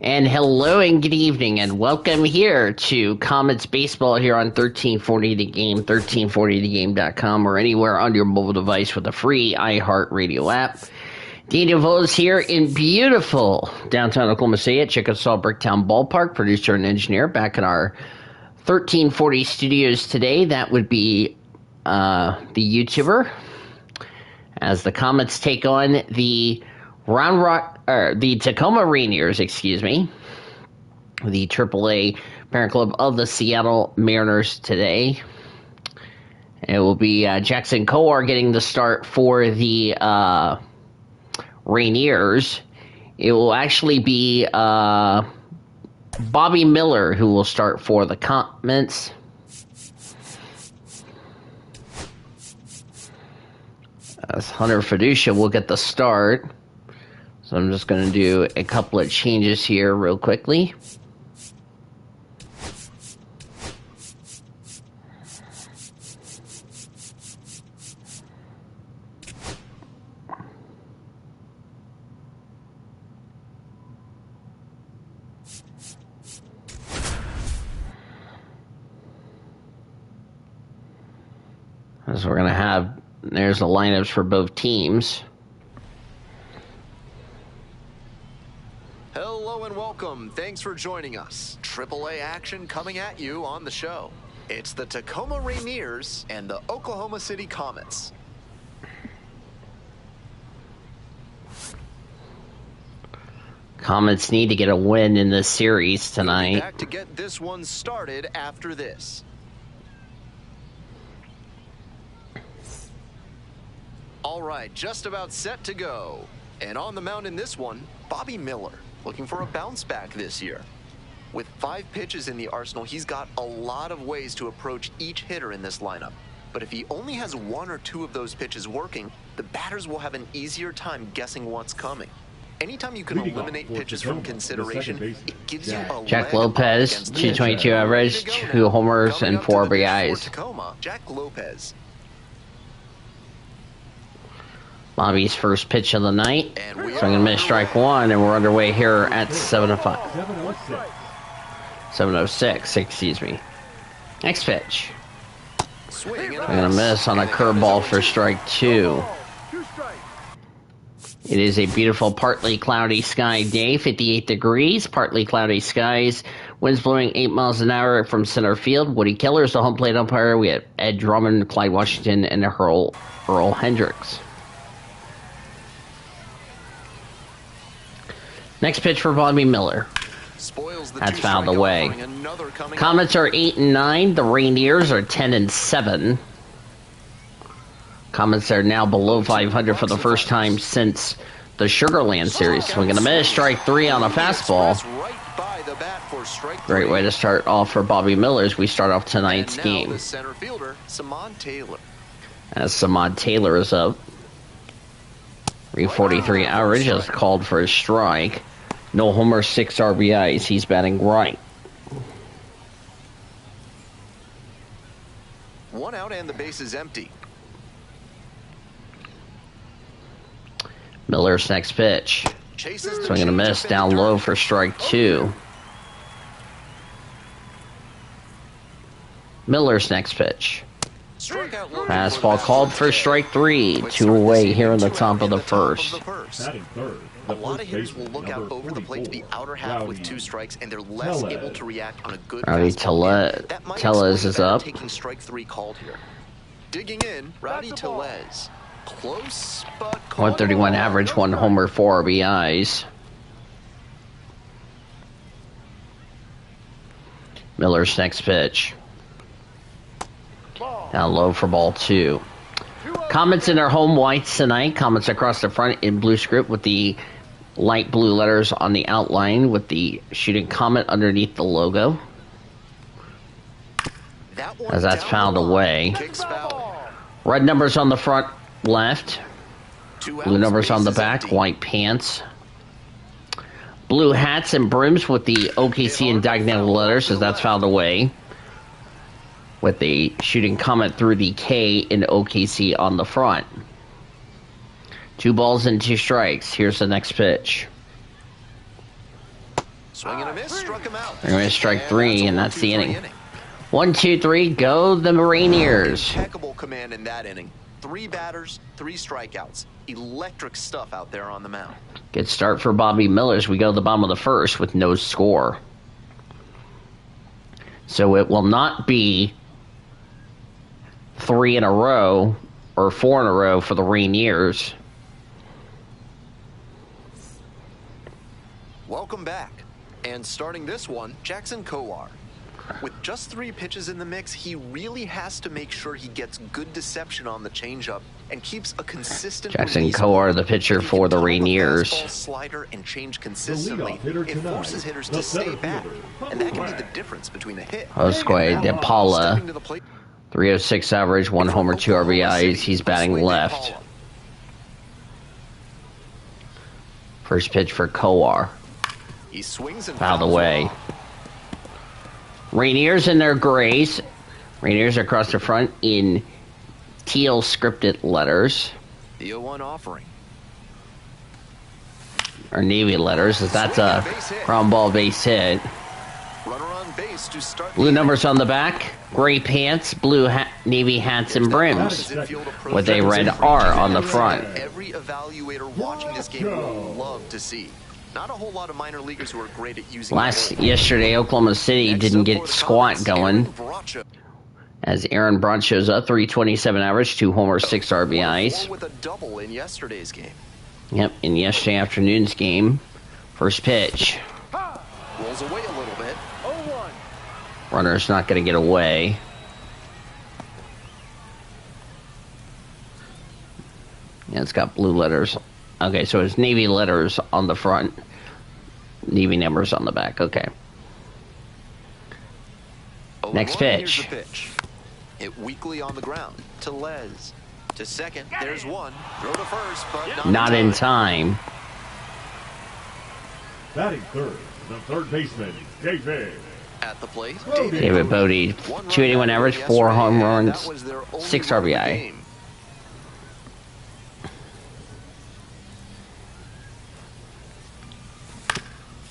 And hello and good evening and welcome here to Comets Baseball here on 1340 The Game, 1340thegame.com, or anywhere on your mobile device with a free iHeartRadio app. Daniel Voles here in beautiful downtown Oklahoma City at Chickasaw Bricktown Ballpark, producer and engineer, back in our 1340 studios today. That would be the YouTuber, as the Comets take on the the Tacoma Rainiers, the AAA parent club of the Seattle Mariners today. It will be Jackson Kowar getting the start for the Rainiers. It will actually be Bobby Miller who will start for the Comets. As Hunter Fiducia will get the start. So I'm just going to do a couple of changes here real quickly. So we're going to have, there's the lineups for both teams. Hello and welcome. Thanks for joining us. AAA action coming at you on the show. It's the Tacoma Rainiers and the Oklahoma City Comets. Comets need to get a win in this series tonight. We'll be back to get this one started after this. All right, just about set to go. And on the mound in this one, Bobby Miller, looking for a bounce back this year. With 5 pitches in the arsenal, he's got a lot of ways to approach each hitter in this lineup. But if he only has 1 or 2 of those pitches working, the batters will have an easier time guessing what's coming. Anytime you can eliminate pitches from consideration, it gives you a Jack Lopez, 222 average, 2 homers, and 4 RBIs. Tacoma, Jack Lopez. Bobby's first pitch of the night. So I'm going to miss strike 1, and we're underway here at 7:05. 7:06, excuse me. Next pitch. I'm going to miss on a curveball for strike 2. It is a beautiful partly cloudy sky day, 58 degrees, partly cloudy skies. Winds blowing 8 miles an hour from center field. Woody Keller is the home plate umpire. We have Ed Drummond, Clyde Washington, and Earl Hendricks. Next pitch for Bobby Miller. That's fouled away. Comets are 8-9. The Rainiers are 10-7. Comets are now below 500 for the first time since the Sugarland series. Swinging a miss, strike 3 on a fastball. Great way to start off for Bobby Miller as we start off tonight's game. As Samad Taylor is up. 343 average is called for a strike. No homer, 6 RBIs. He's batting right. 1 out and the base is empty. Miller's next pitch. Swinging a miss down low for strike 2. Miller's next pitch. Fastball called for strike 3. 2 away here in the top of the first. A lot of hitters will look out over the plate to the outer half with 2 strikes, and they're less able to react on a good Rowdy Tellez is up. Taking strike 3 called here. Digging in, Rowdy Tellez. Close, but 131 average, 1 homer, 4 RBIs. Miller's next pitch. Down low for ball 2. Comets in their home whites tonight. Comets across the front in blue script with the light blue letters on the outline with the shooting comet underneath the logo. As that's fouled away. Red numbers on the front left. Blue numbers on the back. White pants. Blue hats and brims with the OKC and diagonal letters as that's fouled away. With the shooting comet through the K in OKC on the front. 2 balls and 2 strikes. Here's the next pitch. Swing and a miss, struck him out. They're going to strike 3, and that's the 1-2-3 inning. 1, 2, 3, go the Rainiers. Impeccable command in that inning. 3 batters, 3 strikeouts. Electric stuff out there on the mound. Good start for Bobby Miller as we go to the bottom of the first with no score. So it will not be 3 in a row or 4 in a row for the Rainiers. Welcome back. And starting this one, Jackson Kowar. With just 3 pitches in the mix, he really has to make sure he gets good deception on the changeup and keeps a consistent Jackson release. Kowar, the pitcher for the Rainiers. Fastball, slider, and change consistently. It forces hitters to stay back, and that can be the difference between a hit. Josue De Paula, 306 average, 1 homer, 2 RBIs. He's batting left. First pitch for Kowar. He swings and Fouled away. Rainiers in their grays. Rainiers across the front in teal scripted letters. The 0-1 offering. Or navy letters, as that's a ground ball base hit. Runner on base to start. Blue numbers on the back, gray pants, blue navy hats and brims, with a red R on the front. Every evaluator watching this game will love to see. Not a whole lot of minor leaguers who are great at using. Yesterday, Oklahoma City didn't get squat going. As Aaron Bront shows up, 327 average, 2 homers, 6 RBIs. With a double in yesterday's game. Yep, in yesterday afternoon's game. First pitch. Rolls away a little bit. 0-1. Runner's not going to get away. Yeah, it's got blue letters. Okay, so it's navy letters on the front. Navy numbers on the back. Okay. Next pitch. Hit weakly on the ground. To Les. To second. There's one. Throw to first, but not in time. Batting third, the third baseman, David. At the plate, David Bodie, 281 average, 4 home runs, 6 RBI.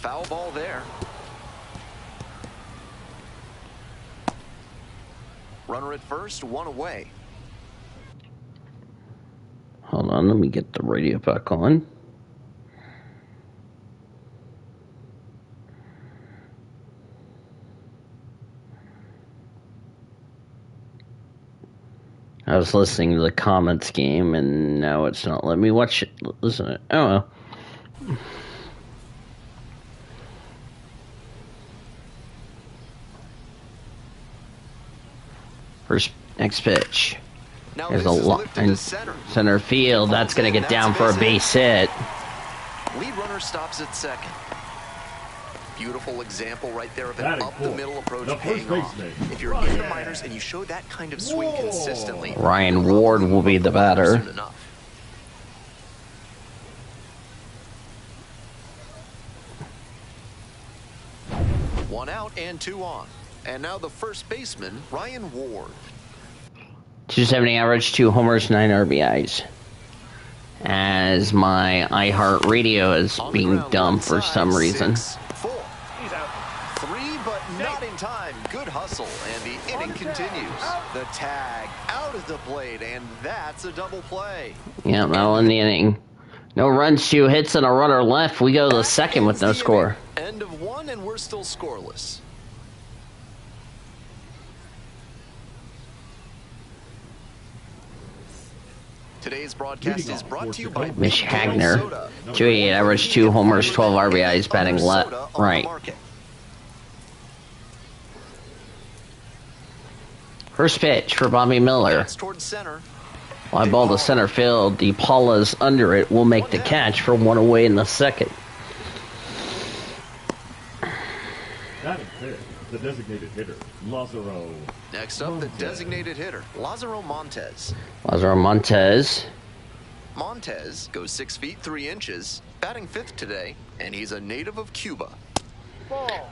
Foul ball there. Runner at first, 1 away. Hold on, let me get the radio back on. I was listening to the Comets game, and now it's not letting me watch it. Listen to it. Oh well. Next pitch. There's a lot in center field. That's going to get down for a base hit. Lead runner stops at second. Beautiful example right there of an up-the-middle approach paying off. If you're in the minors and you show that kind of swing consistently, Ryan Ward will be the batter. One out and 2 on. And now the first baseman, Ryan Ward. 270 average, 2 homers, 9 RBIs. As my iHeart radio is being dumb for some reason. 6-4. He's out. 3, but not in time. Good hustle, and the inning continues. The tag out at the plate, and that's a double play. Yeah, well in the inning. No runs, 2 hits, and a runner left. We go to the second with no score. End of 1, and we're still scoreless. Today's broadcast is brought to you by Mitch Hagner, 288 average, 2 homers, 12 RBIs, batting left, right. First pitch for Bobby Miller. Fly ball to center field. DePaula's under it. Will make the catch for 1 away in the second. Batting fifth, the designated hitter, Lazaro. Next up, the designated hitter, Lazaro Montes. Lazaro Montes. Montes goes 6 feet 3 inches, batting 5th today, and he's a native of Cuba.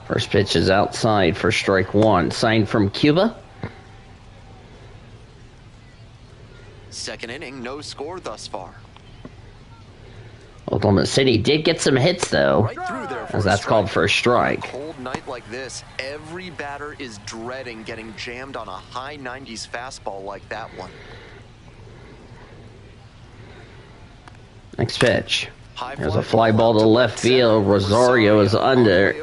First pitch is outside for strike 1. Signed from Cuba. Second inning, no score thus far. Oklahoma City did get some hits, though, Right through there for as a that's strike. called for a strike. Cold night like this, every batter is dreading getting jammed on a high 90s fastball like that one. Next pitch. High There's a fly ball to left field. Rosario is under.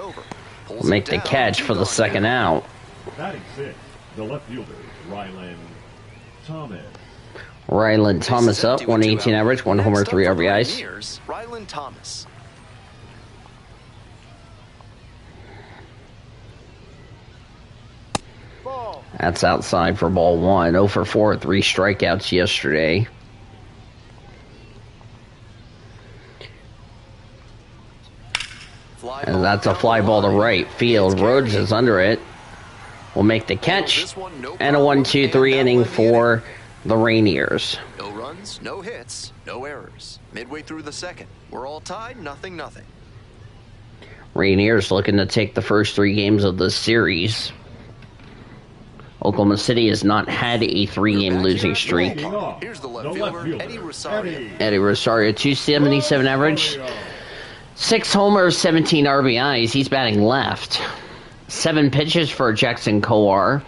Will make the catch for the second out. Batting sixth, the left fielder, Ryland Thomas. Ryland Thomas up, 118 average, 1 homer, 3 RBIs. Ryland Thomas. That's outside for ball 1. 0 for 4, 3 strikeouts yesterday. And that's a fly ball to right field. Rhodes is under it. Will make the catch. And a 1-2-3 inning for the Rainiers. No runs, no hits, no errors. Midway through the second, we're all tied, 0-0. Rainiers looking to take the first 3 games of the series. Oklahoma City has not had a 3-game losing streak. Here's the left fielder, Eddie Rosario. Eddie Rosario, 277 average, 6 homers, 17 RBIs. He's batting left. 7 pitches for Jackson Kowar.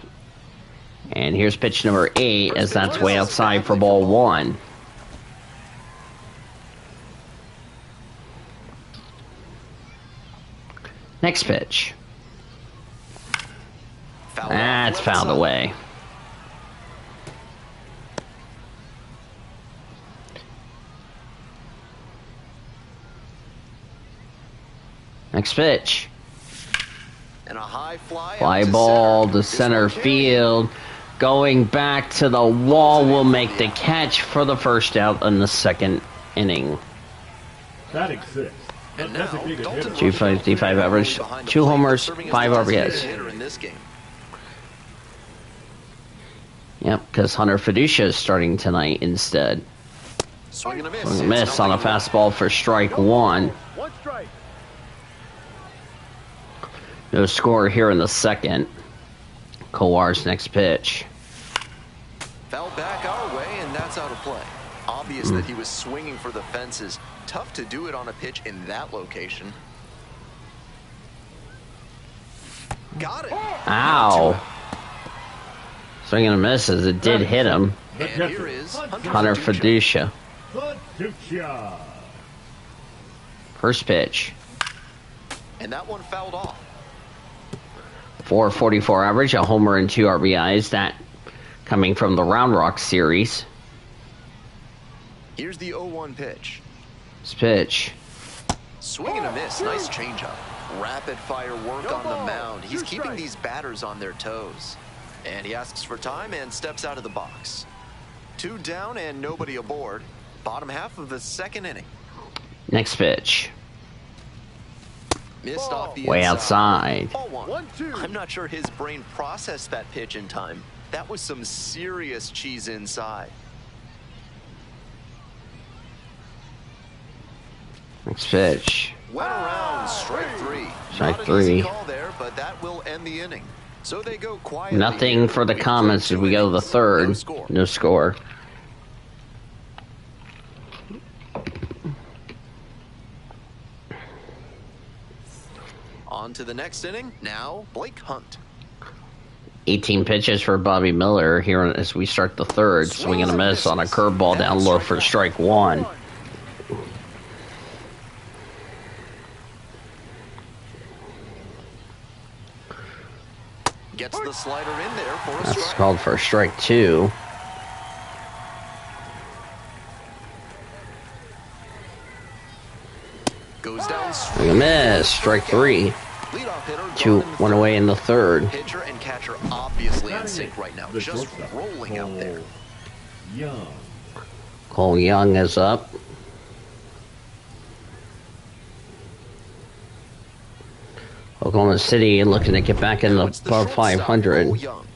And here's pitch number 8, as that's way outside for ball 1. Next pitch. That's fouled away. Next pitch. And a high fly ball to center field. Going back to the wall, will make the catch for the first out in the second inning. Batting sixth, the designated hitter. 255 average, 2 homers, 5 RBIs. Yep, because Hunter Fiducia is starting tonight instead. Swing and a Swing and a miss on a fastball for strike 1. One strike. No score here in the second. Kowar's next pitch. Fell back our way, and that's out of play. Obvious that he was swinging for the fences. Tough to do it on a pitch in that location. Got it. Ow. Swing and a miss as it did hit him. And here is Hunter Fiducia. Fiducia. First pitch. And that one fouled off. 444 average, a homer and 2 RBIs. That coming from the Round Rock series. Here's the 0-1 pitch. This pitch. Swing and a miss. Nice changeup. Rapid fire work on the mound. He's keeping these batters on their toes. And he asks for time and steps out of the box. 2 down and nobody aboard. Bottom half of the second inning. Next pitch. Missed off the Way inside. outside. Ball 1. I'm not sure his brain processed that pitch in time. That was some serious cheese inside. Next pitch. Went around, strike 3. Strike Not an 3. easy call there, but that will end the inning. So they go quietly. Nothing for the Comets as we go to the third. No score. No score. On to the next inning. Now, Blake Hunt. 18 pitches for Bobby Miller here as we start the third. Swing and a miss on a curveball down low for strike 1. Gets the slider in there for a That's strike. called for strike 2. Goes down Swing and a miss. Strike 3. Leadoff hitter, 2 gone in the 1 third. away in the third. Pitcher and catcher obviously in sync right now. The Just shortstop, rolling out there. Young. Cole Young is up. Oklahoma City looking to get back in the It's the above shortstop, 500. Cole Young.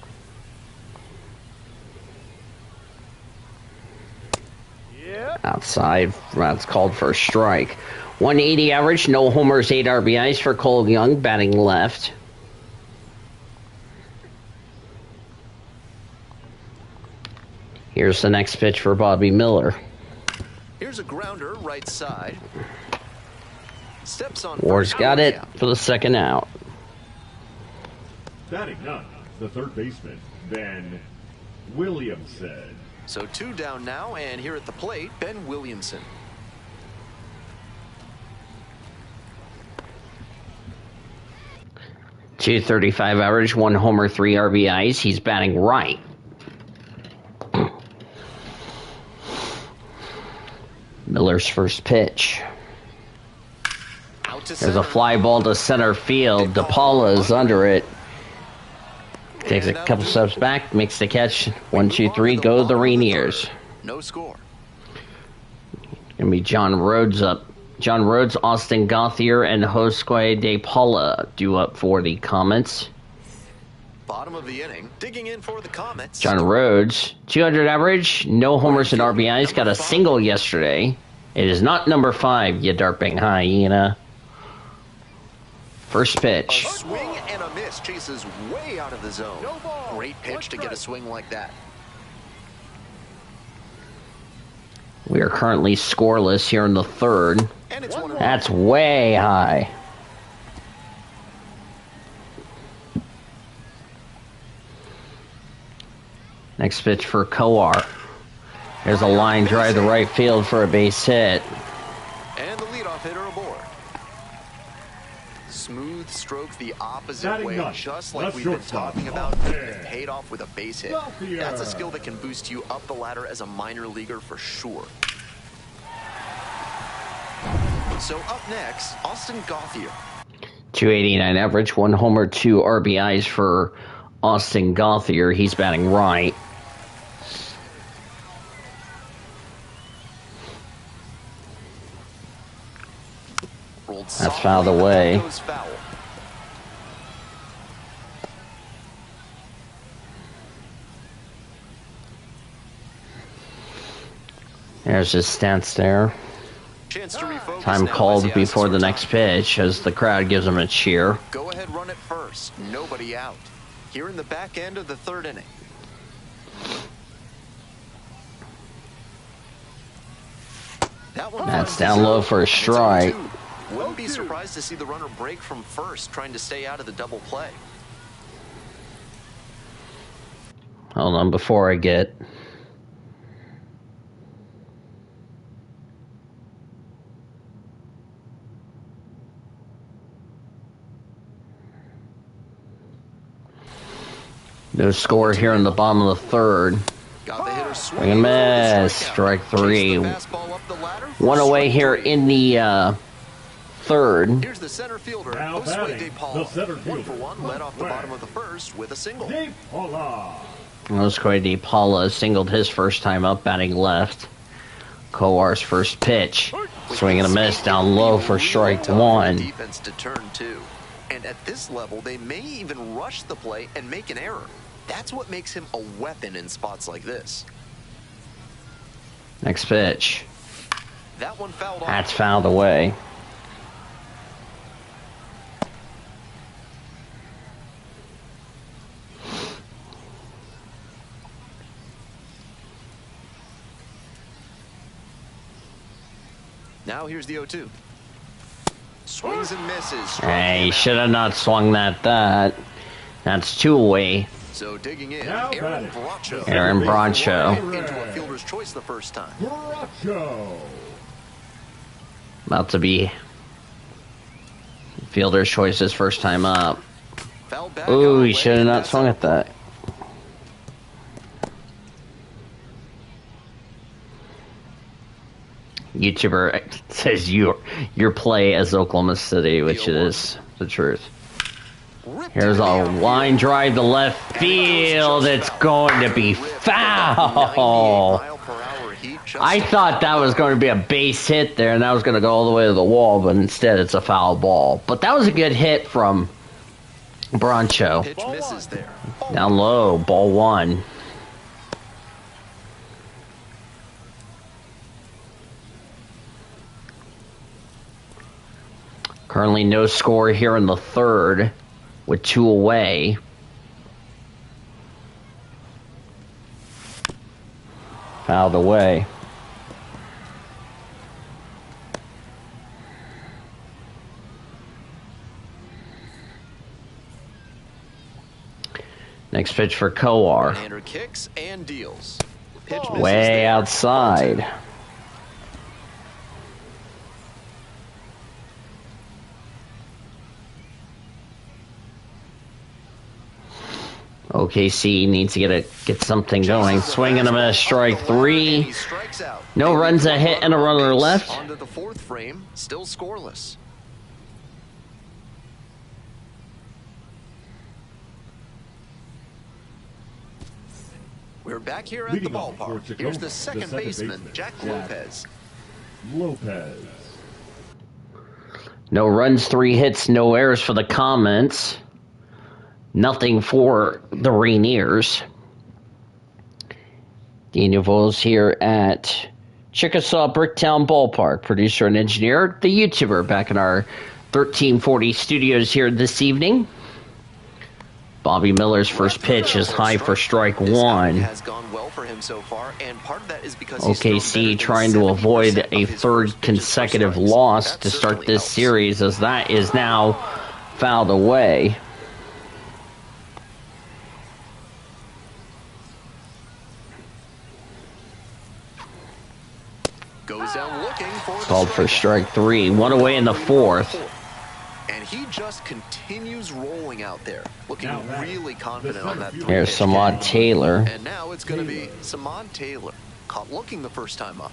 Outside, that's called for a strike. 180 average, no homers, 8 RBIs for Cole Young, batting left. Here's the next pitch for Bobby Miller. Here's Here's a grounder right side. Steps on. Ward's got it for the second out. Batting ninth, the third baseman, Ben Williamson. So 2 down now, and here at the plate, Ben Williamson. .235 average, 1 homer, 3 RBIs. He's batting right. Miller's first pitch. There's a fly ball to center field. DePaula is under it. Takes a couple steps back, makes the catch. 1, 2, 3, go the Rainiers. No score. Gonna be John Rhodes up. John Rhodes, Austin Gauthier, and Josue De Paula due up for the Comets. Bottom of the inning, digging in for the Comets. John Rhodes, 200 average, no homers and RBIs, got a single yesterday. It is not number 5, you darping hyena. First pitch. A swing and a miss, chases way out of the zone. Great pitch to get a swing like that. We are currently scoreless here in the third. And it's 1-1. That's way high. Next pitch for Kowar. There's a line drive to right field for a base hit. And the leadoff hitter aboard. Smooth stroke the opposite way, just like we've been talking about. And paid off with a base hit. That's a skill that can boost you up the ladder as a minor leaguer for sure. So up next, Austin Gauthier. 289 average, 1 homer, 2 RBIs for Austin Gauthier. He's batting right. That's fouled away. There's his stance there. Time called before the next pitch as the crowd gives him a cheer. Go ahead, run it first. Nobody out. Here in the back end of the third inning. That's down low for a strike. Wouldn't be surprised to see the runner break from first, trying to stay out of the double play. Hold on, before I get... No score here in the bottom of the third. Swing and miss. Strike 3. 1 away here in the third. Here's the center fielder, Josue De Paula. 1 for 1, led off the bottom of the first with a single. Josue De Paula singled his first time up, batting left. Kowar's first pitch. Swing and a miss down low for strike 1. Defense to turn 2. And at this level, they may even rush the play and make an error. That's what makes him a weapon in spots like this. Next pitch. That one fouled off. That's fouled away. Now here's the 0-2. Swings and misses. Hey, should have not swung that. That's 2 away. So digging in, Aaron Bracho. Aaron Bracho. Into a fielder's choice the first time. Bracho. About to be fielder's choice his first time up. Ooh, he should have not swung at that. YouTuber says your play as Oklahoma City, which is the truth. Here's a line drive to left field. It's going to be foul. I thought that was going to be a base hit there, and that was going to go all the way to the wall, but instead it's a foul ball. But that was a good hit from Bracho. Pitch misses there. Down low, ball 1. Currently no score here in the third with 2 away. Fouled away. Next pitch for Kowar. Right-hander kicks and deals. Pitch misses Way there. outside. OKC needs to get something going. Swing and a miss, strike three. No runs, a hit, and a runner left. Onto the fourth frame, still scoreless. We're back here at the Leading off for ballpark. Tacoma, Here's the second baseman, Jack Lopez. Lopez. No runs, 3 hits, no errors for the Comets. Nothing for the Rainiers. Daniel Voles here at Chickasaw Bricktown Ballpark. Producer and engineer, the YouTuber, back in our 1340 studios here this evening. Bobby Miller's first pitch is high for strike one. Has gone well for him so far, and part of that is because OKC trying to avoid a third consecutive loss to start this series, as that is now fouled away. Goes down looking for Called for strike three. One away in the fourth. And he just continues rolling out there, looking really confident on that. Here's Samad Taylor. And now it's going to be Samad Taylor, caught looking the first time up.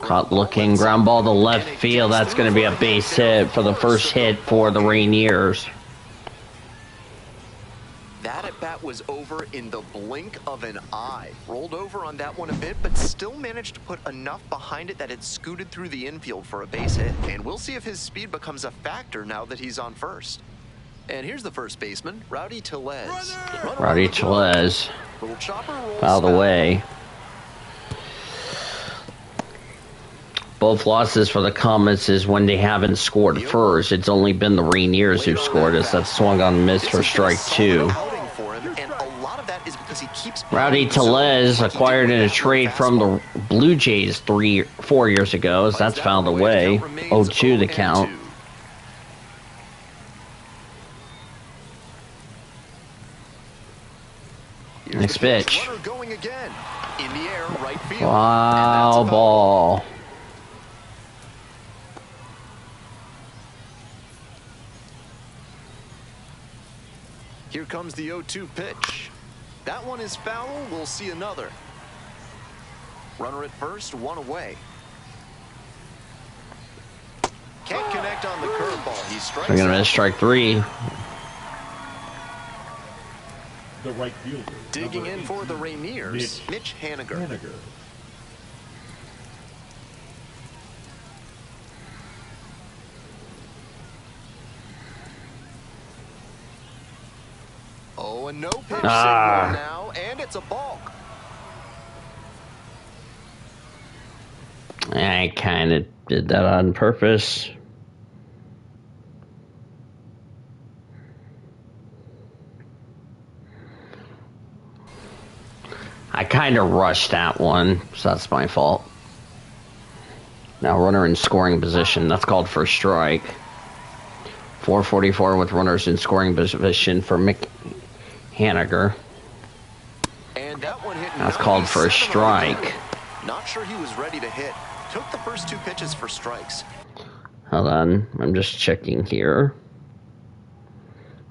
Caught looking, ground ball to left field. That's going to be a base hit for the first hit for the Rainiers. That at bat was over in the blink of an eye. Rolled over on that one a bit, but still managed to put enough behind it that it scooted through the infield for a base hit. And we'll see if his speed becomes a factor now that he's on first. And here's the first baseman, Rowdy Tellez. Rowdy Tellez Little chopper rolls fouled away. Both losses for the Comets is when they haven't scored first. It's only been the Rainiers who've scored us. That swung on and missed for strike two. Rowdy Tellez acquired in a trade from the Blue Jays 4 years ago. As that's fouled away. 0-2 the count. Next pitch. Wow, ball. Here comes the 0-2 pitch. That one is foul. We'll see another. Runner at first, one away. Can't connect on the curveball. He strikes. We're gonna miss strike three. The right fielder. Digging in for the Rainiers, Mitch Haniger. Oh, a no pitch signal now, and it's a balk. I kind of did that on purpose. I kind of rushed that one, so that's my fault. Now runner in scoring position. That's called for a strike. 444 with runners in scoring position for Mick Haniger. And that one hit. That's called for a strike. Not sure he was ready to hit. Took the first 2 pitches for strikes. Hold on, I'm just checking here.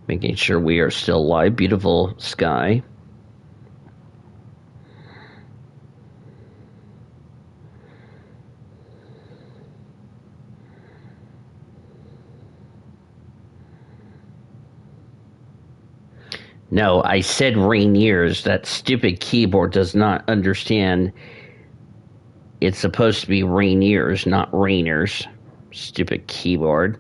Making sure we are still live. Beautiful sky. No, I said Rainiers. That stupid keyboard does not understand. It's supposed to be Rainiers, not Rainers. Stupid keyboard.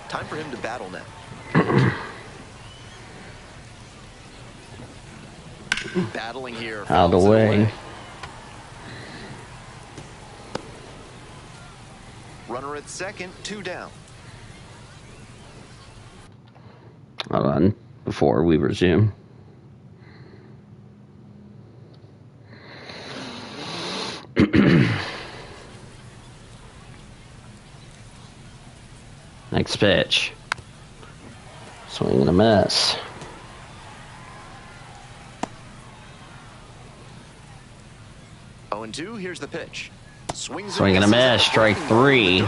Time for him to battle now. Battling here. Out of the way. Runner at second, 2 down. Hold on, before we resume. Next pitch. Swing and a miss. Oh, and 2, here's the pitch. Swing and a miss, strike 3.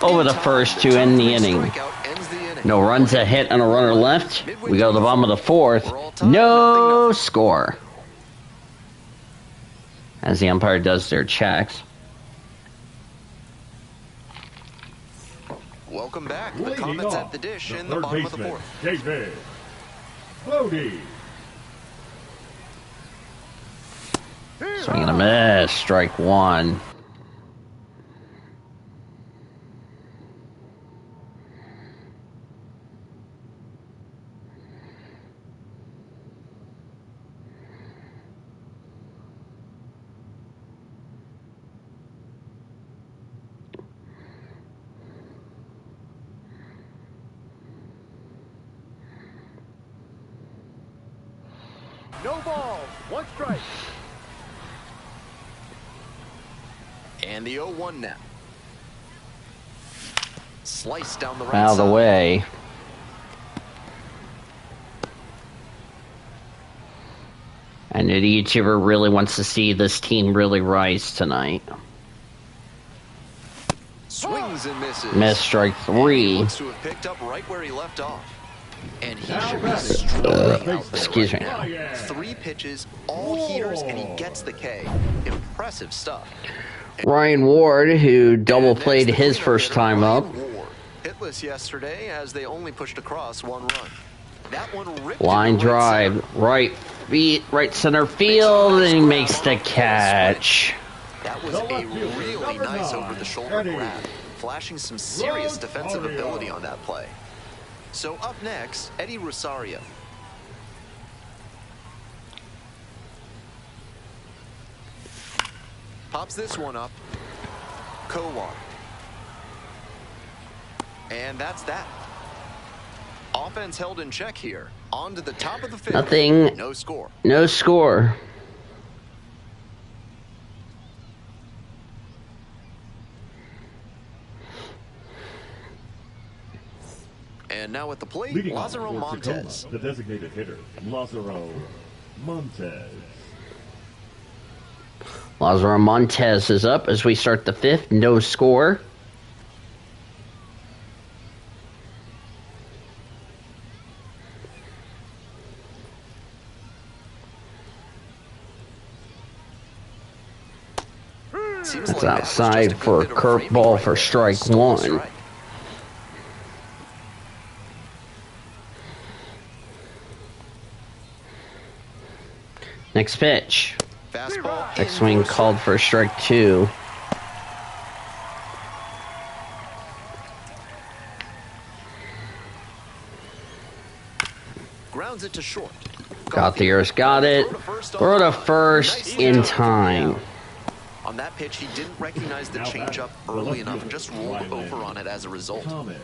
Over the first to end the inning. No runs, a hit, and a runner left. We go to the bottom of the 4th. No score. As the umpire does their checks. Welcome back. The Comets at the dish in the bottom of the 4th. David Bodie. Swing and a miss, strike 1. No balls, 1 strike. And the 0-1 now. Slice down the right Out of the side. way. And the YouTuber really wants to see this team really rise tonight. Swings and misses. Miss, strike 3. Looks to have picked up right where he left off. And he should be strolling out excuse there me. right now. 3 pitches, all heaters, and he gets the K. Impressive stuff. Ryan Ward, who double played his first time up. Hitless yesterday as they only pushed across 1 run. That one ripped Line into right drive, center. right center field, and he makes the catch. That was a really nice over-the-shoulder grab, flashing some serious defensive ability on that play. So up next, Eddie Rosario. Pops this one up. Kowar. And that's that. Offense held in check here. On to the top of the 5th. Nothing. No score. No score. And now at the plate, Leading Lazaro off for Montes. Tacoma, the designated hitter, Lazaro Montes. Lazaro Montes is up as we start the 5th. No score. Seems That's like that was just a outside good for a bit of framing curveball right for there. strike Stole 1. strike. Next pitch. Fastball. Next swing called for strike 2. Grounds it to short. Gauthier's got it. Throw to first in time. On that pitch, he didn't recognize the changeup early enough and just rolled over on it as a result. Thomas.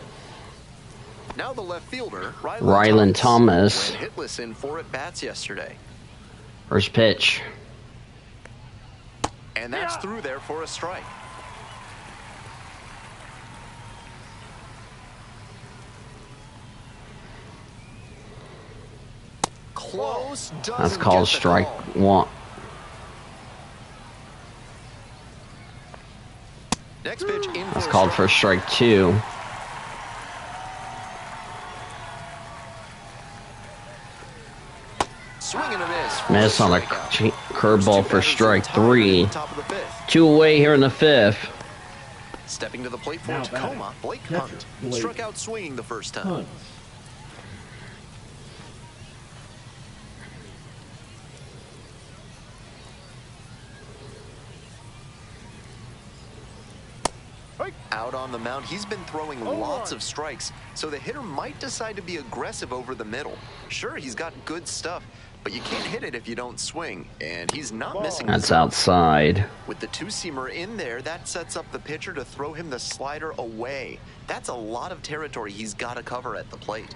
Now the left fielder, Ryland Thomas. went hitless in 4 at-bats yesterday. First pitch. And that's through there for a strike. Close. That's called strike 1. Next pitch in That's for called for strike 2. Swing and a miss. Miss on a Strikeout. curveball for strike 3. Top of the 5th. 2 away here in the 5th. Stepping to the plate for Now Tacoma, batting, Blake catcher, Hunt. Blake Struck out swinging the first time. Hunt. Out on the mound, he's been throwing lots of strikes, so the hitter might decide to be aggressive over the middle. Sure, he's got good stuff, but you can't hit it if you don't swing, and he's not missing the That's zone. outside. With the 2-seamer in there, that sets up the pitcher to throw him the slider away. That's a lot of territory he's got to cover at the plate.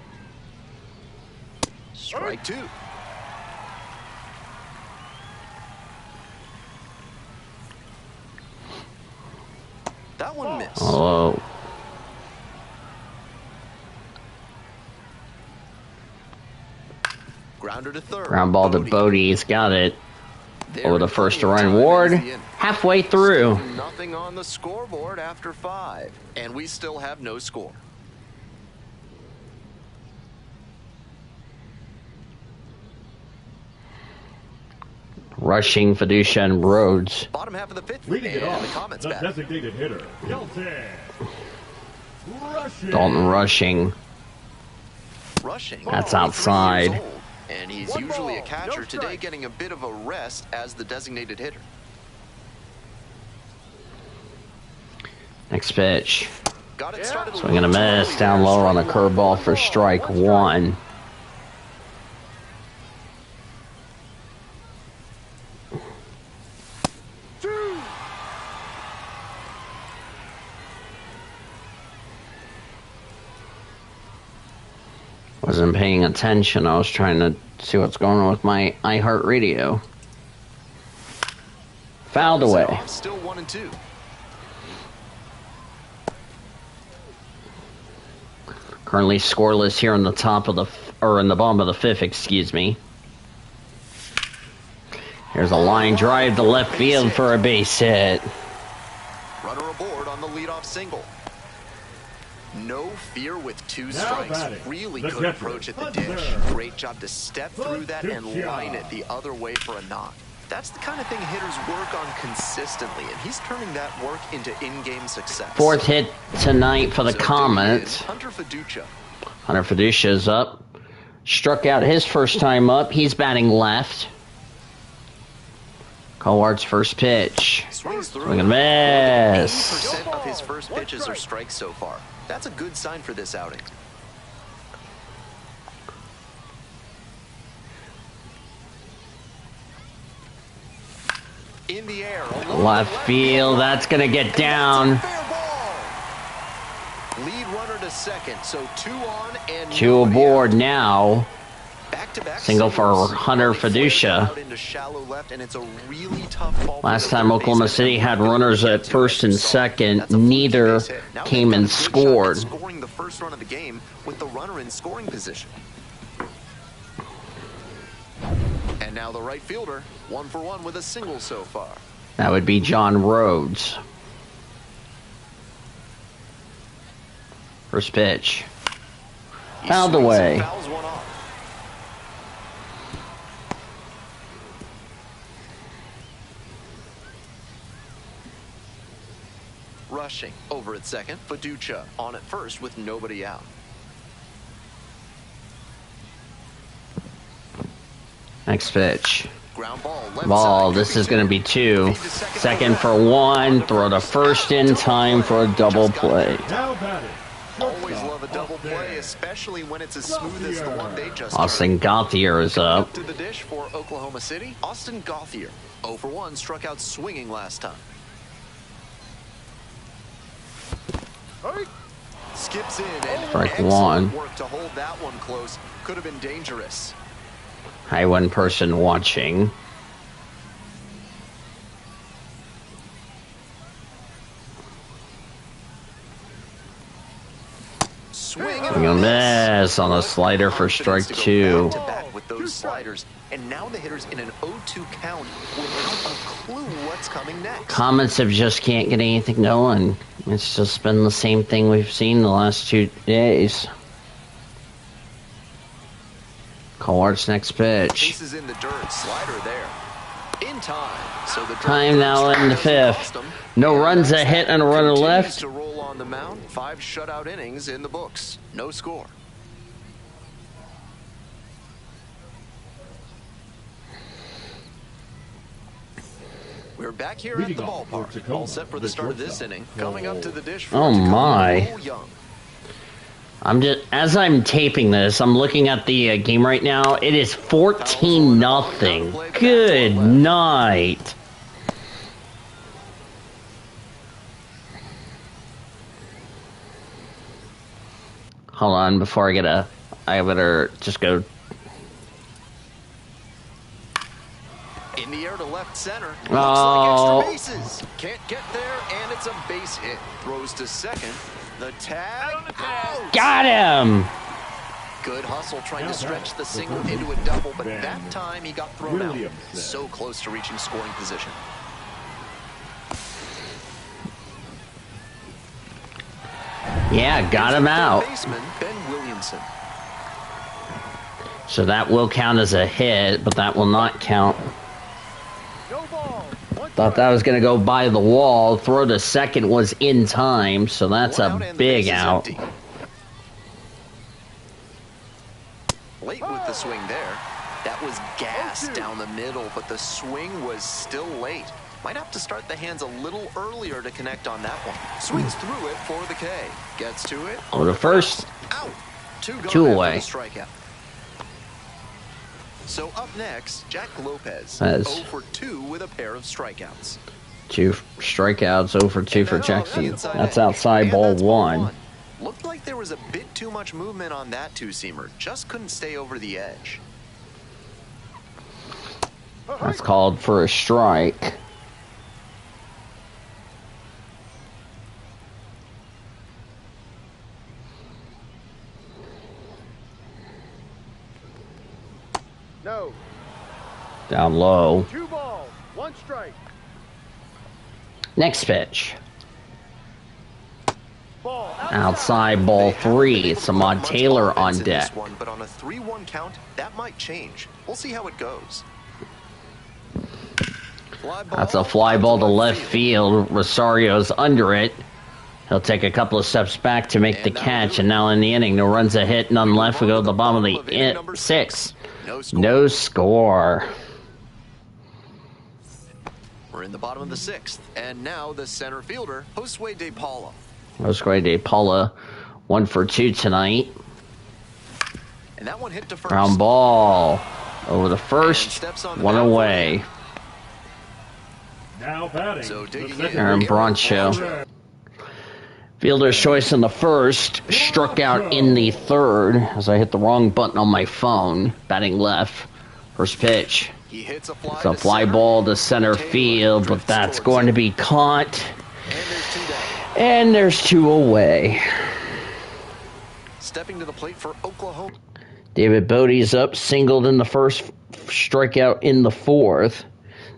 Strike two. That one missed. Oh. Grounder to third. Ground ball to Bodie. He's got it. Over the first run. Ward halfway through. Still nothing on the scoreboard after 5. And we still have no score. Rushing, Fiducia, and Rhodes. Bottom half of the 5th. Leading it off, the Comets the back. designated hitter, Dalton. Dalton rushing. That's outside. 23 years old, and he's usually a catcher. Today getting a bit of a rest as the designated hitter. Next pitch. Got it started Swing and a miss. Down low on a curveball for strike one. Wasn't paying attention. I was trying to see what's going on with my iHeartRadio. Fouled away. Still 1-2. Currently scoreless here in the top of the in the bottom of the 5th, excuse me. Here's a line drive to left field for a base hit. Runner aboard on the leadoff single. No fear with 2 strikes. Really good approach at the dish. Great job to step through that and line it the other way for a knock. That's the kind of thing hitters work on consistently, and he's turning that work into in-game success. 4th hit tonight for the Comets. Hunter Fiducia. Hunter Fiducia's up. Struck out his first time up. He's batting left. Colart's first pitch. Swings through. Swing and miss. 80% of his first pitches are strikes so far. That's a good sign for this outing. In the air. Left field. That's going to get down. Lead runner to second. So 2 on and 2 aboard now. Back-to-back Single for Hunter Fiducia. Last time Oklahoma City had runners at first and second, neither came and scored. Scoring the first run of the game with the runner in scoring position. And now the right fielder, 1 for 1 with a single so far. That would be John Rhodes. First pitch. Fouled away. Fouls one off. Rushing over at second. Fiducia on at first with nobody out. Next pitch. Ground ball. Left Ball. side. This is going to be 2. Second for 1. Throw to first in time for a double play. Now batting. Always love a double play, especially when it's as smooth as the one they just Austin Gauthier is up. to the dish for Oklahoma City. Austin Gauthier, 0 for 1, struck out swinging last time. Skips in and Strike excellent 1. work to hold that one close. Could have been dangerous. Hi, one person watching. Swing Swing and miss on a slider for strike 2. Back-to-back with those sliders, and now the hitter's in an 0-2 count without a clue what's coming next. Comets have just can't get anything going. It's just been the same thing we've seen the last 2 days. Colart's next pitch. Faces in the dirt, slider there. In time. So the Time now in the 5th. No runs, a hit, and a runner continues left. to roll on the mound. 5 shutout innings in the books. No score. We're back here at the Leading off for ballpark. Tacoma, All set for the the start of this shortstop. inning. Coming up to the dish for Oh, Tacoma, my. Cole Young. As I'm taping this, I'm looking at the game right now. It is 14-0. Good night. Hold on, before I better just go left center. Oh. Looks like extra bases. Can't get there, and it's a base hit. Throws to second. The tag. Out. Got him. Good hustle trying to stretch the single into a double, but that time he got thrown out. So close to reaching scoring position. Yeah, got him out. Baseman, Ben Williamson. So that will count as a hit, but that will not count. Thought that was going to go by the wall. Throw to second was in time, so that's a big out. Late with the swing there. That was gas down the middle, but the swing was still late. Might have to start the hands a little earlier to connect on that one. Swings through it for the K. Gets to it. Oh, the first. Out. Two away. Strikeout. So up next, Jack Lopez. That's 0 for 2 with a pair of strikeouts. 2 strikeouts, 0 for 2 for Jackson. That's outside ball one. Looked like there was a bit too much movement on that two-seamer. Just couldn't stay over the edge. That's called for a strike. No. Down low. 2 balls, 1 strike. Next pitch. Ball Outside ball 3. Samad Taylor on deck. But on a 3-1 count, that might change. We'll see how it goes. That's a fly ball to left field. Rosario's under it. He'll take a couple of steps back to make the catch, and now in the inning, no runs a hit, none left. We go to the bottom of the 6th. No score. We're in the bottom of the 6th, and now the center fielder, Josue De Paula. Josue De Paula, 1 for 2 tonight. And that one hit to first. Ground ball over the first, 1 away. Now batting. So Aaron Broncho. Fielder's choice in the first, struck out in the third as I hit the wrong button on my phone. Batting left. First pitch. It's a fly ball to center field, but that's going to be caught. And there's 2 away. Stepping to the plate for Oklahoma. David Bodie's up, singled in the first, strikeout in the fourth.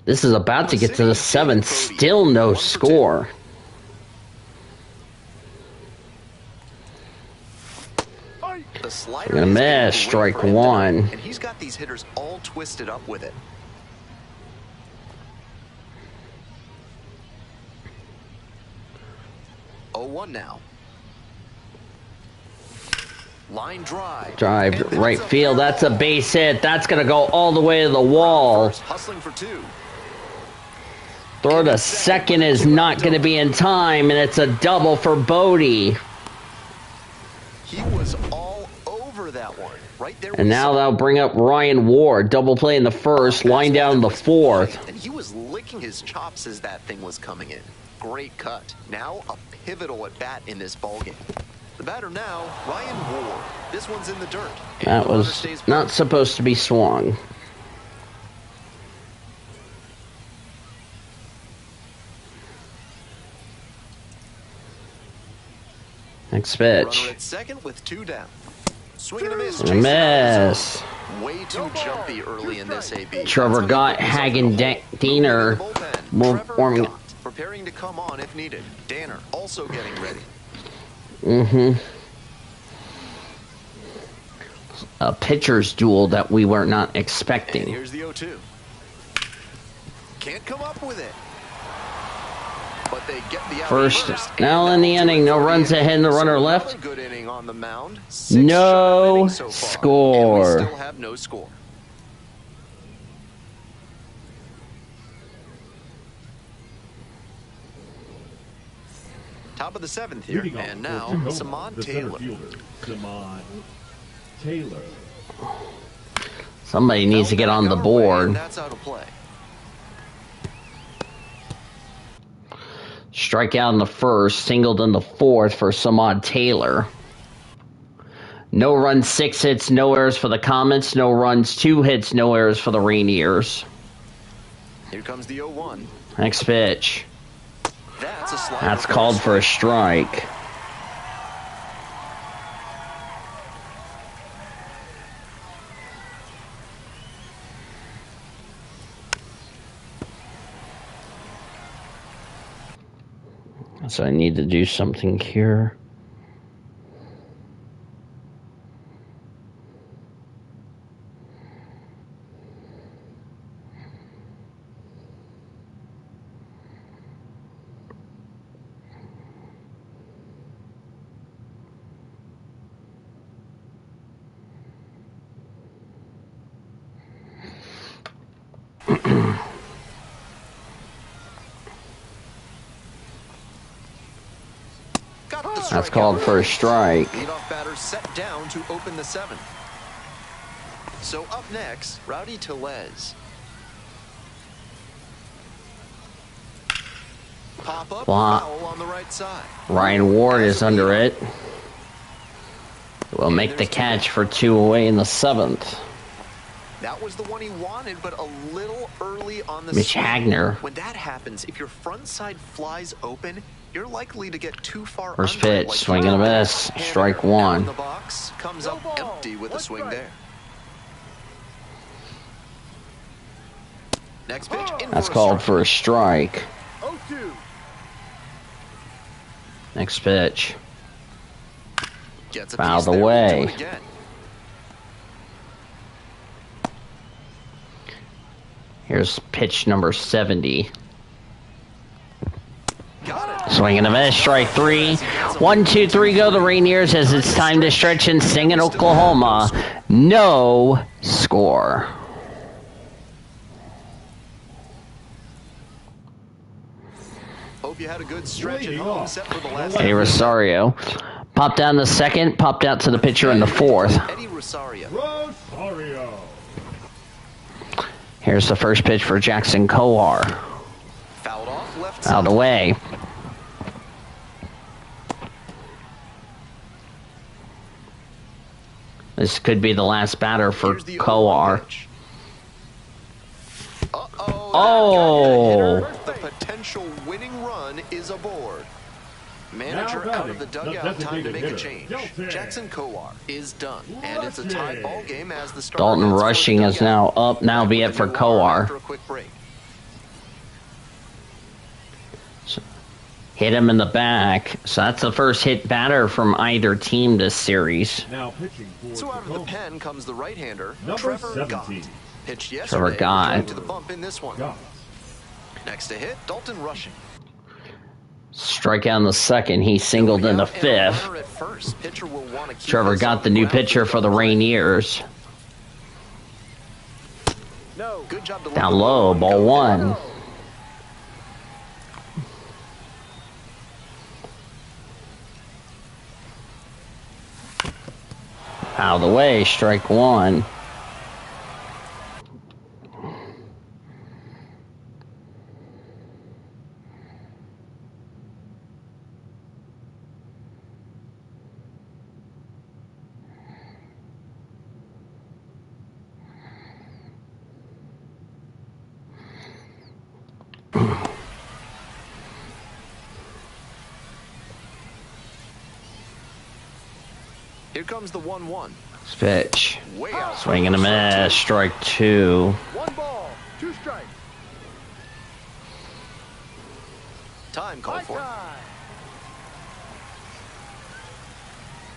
This is about to get to the 7th, still no score. Gonna miss, strike 1. And he's got these hitters all twisted up with it. Oh, 1 now. Line drive. Drive right field. That's a base hit. That's gonna go all the way to the wall. Hustling for 2. Throw to second is not gonna be in time, and it's a double for Bodie. He was all over that one. Right there. And now that'll bring up Ryan Ward. Double play in the first, line down in the 4th. And he was licking his chops as that thing was coming in. Great cut. Now a pivotal at bat in this ballgame. The batter now, Ryan Ward. This one's in the dirt. That was not supposed to be swung. Next pitch. Runner at second with 2 down. Swing and a miss. Miss. Way too jumpy early in this AB. Trevor Gott, Hagen, Diener warming up. Preparing to come on if needed. Danner also getting ready. A pitcher's duel that we were not And expecting. here's the 0-2. Can't come up with it. But they get the out First, now in the inning, no runs ahead, no runner left. Good inning on the mound. No So far, score. and we still have no score. Top of the 7th here, Leading off and for now Tacoma, Samad the center Taylor. fielder, Samad Taylor. Somebody needs to get on the board. That's out of play. Strikeout in the first, singled in the 4th for Samad Taylor. No runs, 6 hits, no errors for the Comets. No runs, 2 hits, no errors for the Rainiers. Here comes the 0-1. Next pitch. That's a slider. That's called for a strike. So I need to do something here. That's called for a strike. Leadoff batter set down to open the 7th. So up next, Rowdy Tellez. Pop up, foul on the right side. Ryan Ward is under it. Will make the catch for 2 away in the 7th. That was the one he wanted, but a little early on the Mitch swing. Hagner. When that happens, if your front side flies open, you're likely to get too far. First under, pitch, like swing and a miss, strike one. The box comes up empty with a swing there. Next pitch. That's called for a strike. 0-2. Next pitch. Gets a Fouled piece there, away. we'll do it again. Here's pitch number 70. Got it. Swing and a miss, strike 3. 1, 2, 3 go the Rainiers as it's time to stretch and sing in Oklahoma. No score. Hope you had a good stretch at home, set for the last. Eddie Rosario. Popped down the second, popped out to the pitcher in the 4th. Eddie Rosario. Rosario. Here's the first pitch for Jackson Kowar. Fouled off left Out of the way. This could be the last batter for Here's the Kowar. 0-1 pitch. Uh-oh. Oh! The potential winning run is aboard. Manager Now out of the batting, dugout, the time to make a designated change. hitter, Jackson Kowar is done, and it's a tied ball game as the starter Dalton heads for the Rushing is now dugout. up. Now be it for With a new arm Kowar. after a quick break. Hit him in the back. So that's the first hit batter from either team this series. Now pitching for So out of the Tacoma. pen comes the right-hander, Number Trevor 17. Gott. Pitched Trevor yesterday, Gott. returning to the bump in this one. Gott. Next to hit, Dalton Rushing. Strikeout in the second. He singled in the Going out and a 5th. runner at first. Pitcher will want to keep Trevor this got on the new ground pitcher for the Rainiers. No. Good job to let Down the low, ball ball go. 1. Out of the way, strike 1. Here comes the 1-1. Pitch. Way out. Swing and a miss, strike 2. 1 ball, 2 strikes. Time called High for. time.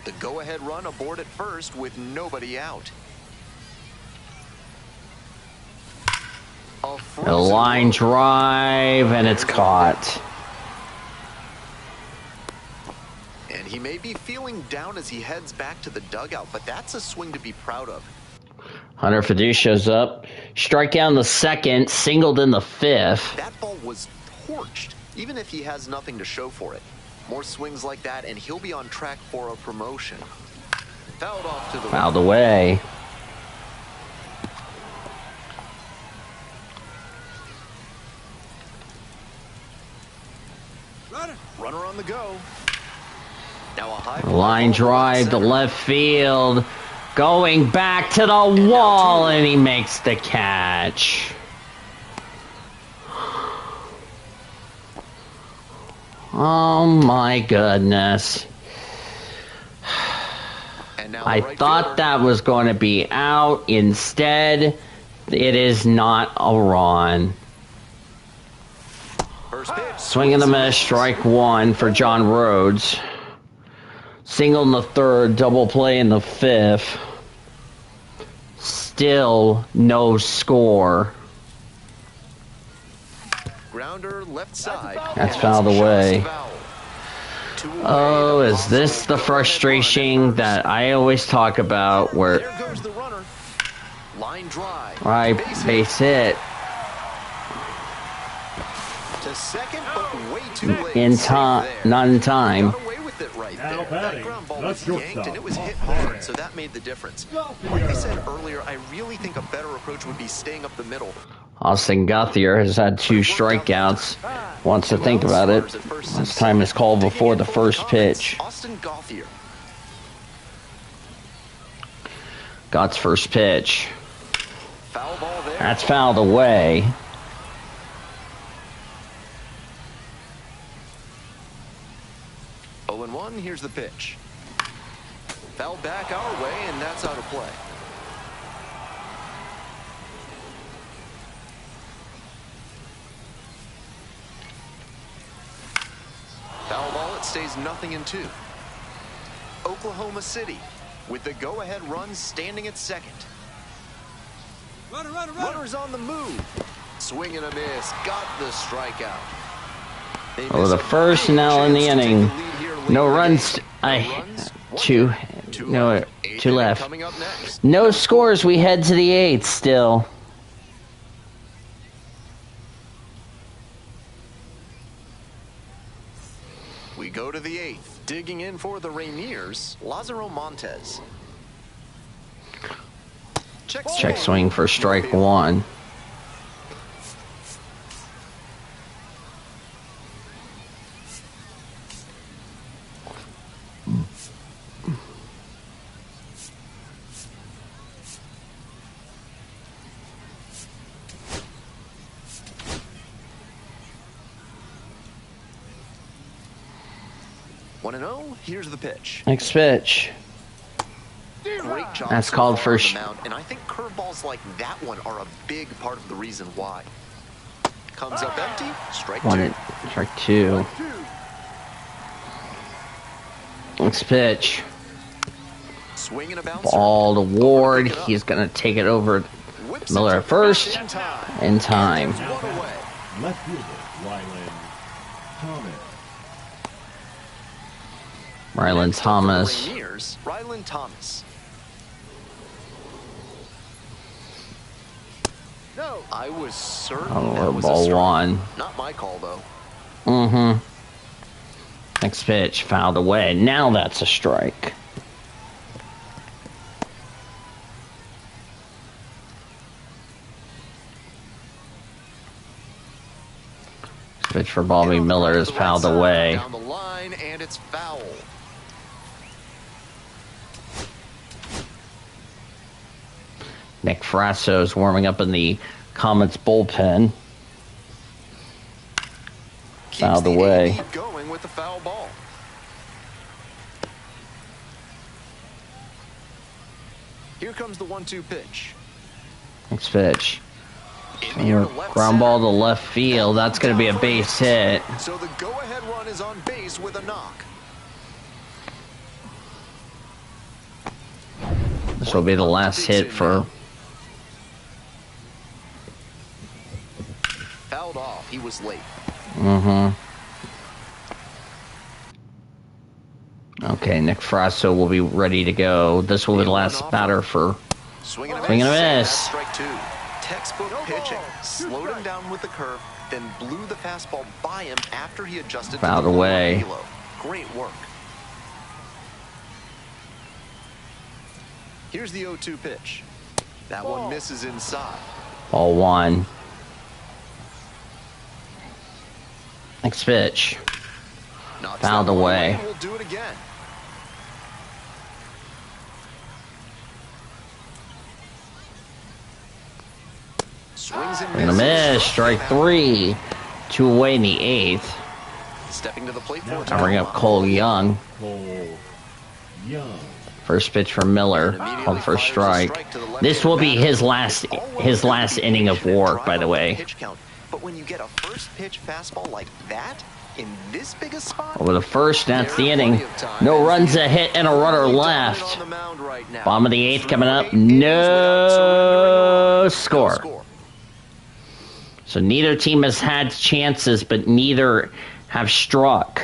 The go-ahead run aboard at first with nobody out. A A frozen line rope. drive, and it's caught. And he may be feeling down as he heads back to the dugout, but that's a swing to be proud of. Hunter Fadu shows up. Strikeout in the second, singled in the 5th. That ball was torched, even if he has nothing to show for it. More swings like that, and he'll be on track for a promotion. Fouled off to the Out of the way. runner on the go. Now a high Line drive to left field. Going back to the wall, and he makes the catch. Oh my goodness. And now I the right thought fielder. that was going to be out. Instead, it is not a run. First pitch. Swing and a miss, strike one for John Rhodes. Single in the third, double play in the fifth. Still no score. Grounder left side. That's and fouled just away. foul. Two away, Oh, the is this the Boston frustration that I always talk about where, There goes the runner. Line drive. right, base hit, To second, but way too late. in Safe time, there. not in time. Got away with it right Now there. That batting, ground ball the was yanked shortstop. and it was hit hard, so that made the difference. Like I said earlier, I really think a better approach would be staying up the middle. Austin Guthier has had 2 strikeouts. Wants to think about it. This time is called before the first pitch. Austin Gothier. Gott's first pitch. Foul ball there. That's fouled away. Oh, and 1, here's the pitch. Foul back our way, and that's out of play. Foul ball, it stays 0-2. Oklahoma City with the go-ahead run standing at second. Runner's on the move. Swing and a miss. Got the strikeout. They Oh, miss the a first big now in the chance to take inning. the lead here late No in the runs. game. No runs, one Two left. Coming up next. No scores. We head to the 8th still. We go to the 8th. Digging in for the Rainiers, Lazaro Montes. Check swing for strike one. One and 0. Here's the pitch. Next pitch. Great job. That's so called far for on the mound, and I think curveballs like that one are a big part of the reason why. Comes up empty. Strike two. Strike two. Next pitch. Swing and a bouncer. Ball to Ward. He's going to take it over Whips Miller it at to first. in time. In time. And there's one away. Left fielder, Ryland Thomas. Rylan Next up for the Thomas. Rainiers, Rylan Thomas. No. I was certain Oh, that was a ball strike. one. Not my call, though. Mm-hmm. Next pitch. Fouled away. Now that's a strike. Pitch for Bobby Miller is fouled away. Down the line, and it's foul. Nick Frasso is warming up in the Comets bullpen. Keeps Fouled the away. lead going with the foul ball. Here comes the 1-2 pitch. Next pitch. In the air to left Ground ball to center. left field. That's going to be a base hit. So the go-ahead run is on base with a knock. This will be the last hit for... Fouled off. He was late. Mm-hmm. Okay, Nick Frasso will be ready to go. This will be the last batter for... Swing and a Swing and a That's miss. strike two. Textbook pitching. Slowed him down with the curve, then blew the fastball by him after he adjusted Fouled to the lower away. velo. Great work. Here's the 0-2 pitch. That one misses inside. Ball one. Next pitch. Knocks Fouled that one away. and we'll do it again. Swings and And a misses. miss. Strike three. 2 away in the 8th. Stepping to the plate for I bring up Cole Young. Cole Young. First pitch for Miller, called for a strike. This will be his last inning of work, by the way. But when you get a first pitch fastball like that in this big a spot, Over the first, that's the inning. No runs, a hit, and a runner left. Bottom of the eighth coming up. No score. So neither team has had chances, but neither have struck.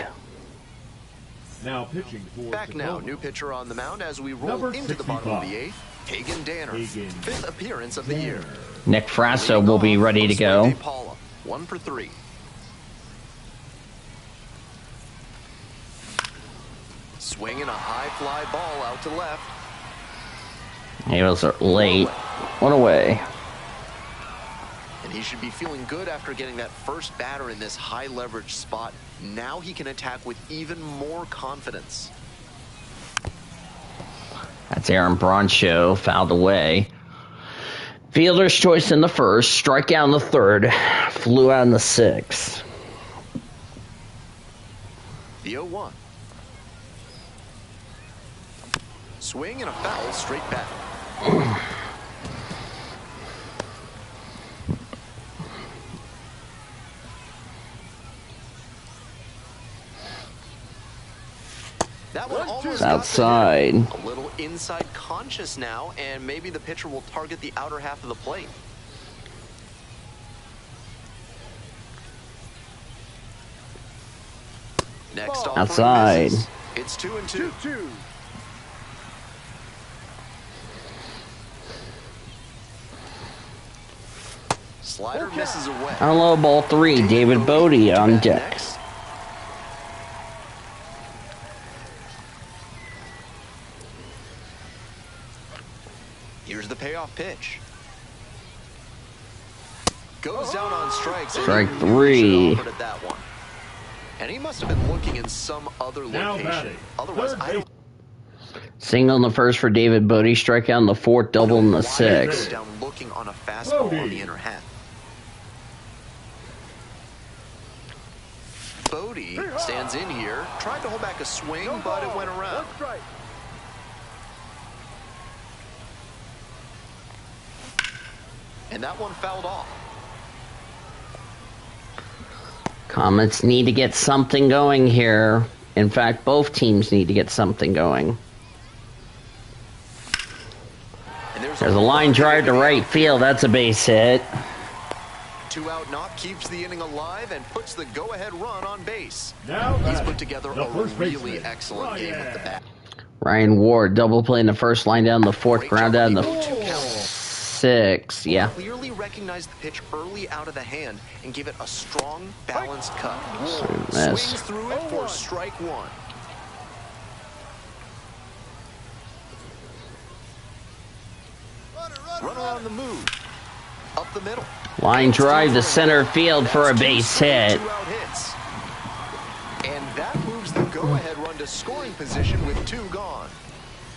Now pitching for back Tacoma. now, new pitcher on the mound as we roll Number into the bottom of 65. the eighth. Hagen Danner, Hagen fifth appearance of the year. Nick Frasso will be ready to go. Paula, 1 for 3. Swinging a high fly ball out to left. He was late. One away. And he should be feeling good after getting that first batter in this high leverage spot. Now he can attack with even more confidence. That's Aaron Broncho, fouled away. Fielder's choice in the first, strikeout in the third, flew out in the sixth. The 0-1. Swing and a foul straight back. That one almost Outside. got a little inside conscious now, and maybe the pitcher will target the outer half of the plate. Next off Outside. It's 2-2. 2-2. Slider misses away. On low ball 3, David Bodie on deck. Next. Here's the payoff pitch. Goes down on strikes. Strike And 3. offered at that one. And he must have been looking in some other Now location. batting. Otherwise, Third I don't Single in the first for David Bodie, strikeout in the fourth, double in the know why he sixth. goes down looking on a fastball Bodie. on the inner half. Bodie stands in here, tried to hold back a swing, No but it ball. went around. 1 strike. And that one fouled off. Comets need to get something going here. In fact, both teams need to get something going. And There's a line drive to right field. That's a base hit. 2 out knock keeps the inning alive and puts the go-ahead run on base. Now He's batting. put together The a first really baseman, excellent game with the bat. Ryan Ward, double play in the first, line down the fourth, Great ground job out in with the the 0-2 count. sixth. Yeah. Clearly recognized the pitch early out of the hand and gave it a strong, balanced cut. Swing Swings miss. through it for strike 1. Runner on the move. Up the middle. Line drive to center field for a base hit. 2 out hits. And that moves the go-ahead run to scoring position with 2 gone.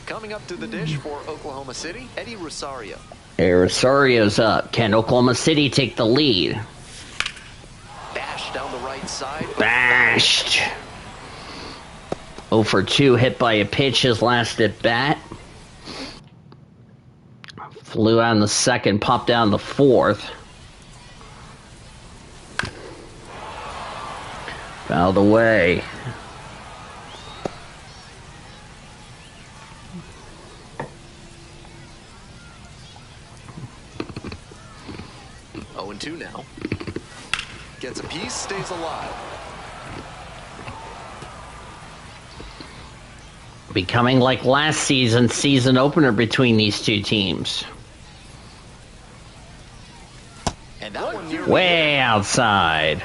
Coming up to the dish for Oklahoma City, Eddie Rosario. Hey, Rosario's up. Can Oklahoma City take the lead? Bashed down the right side. Bashed. 0 for 2, hit by a pitch his last at bat. Flew out in the second, popped down the fourth. Fouled away. Oh, and 2 now. Gets a piece, stays alive. Becoming like last season's season opener between these two teams. And that one nearly Way outside.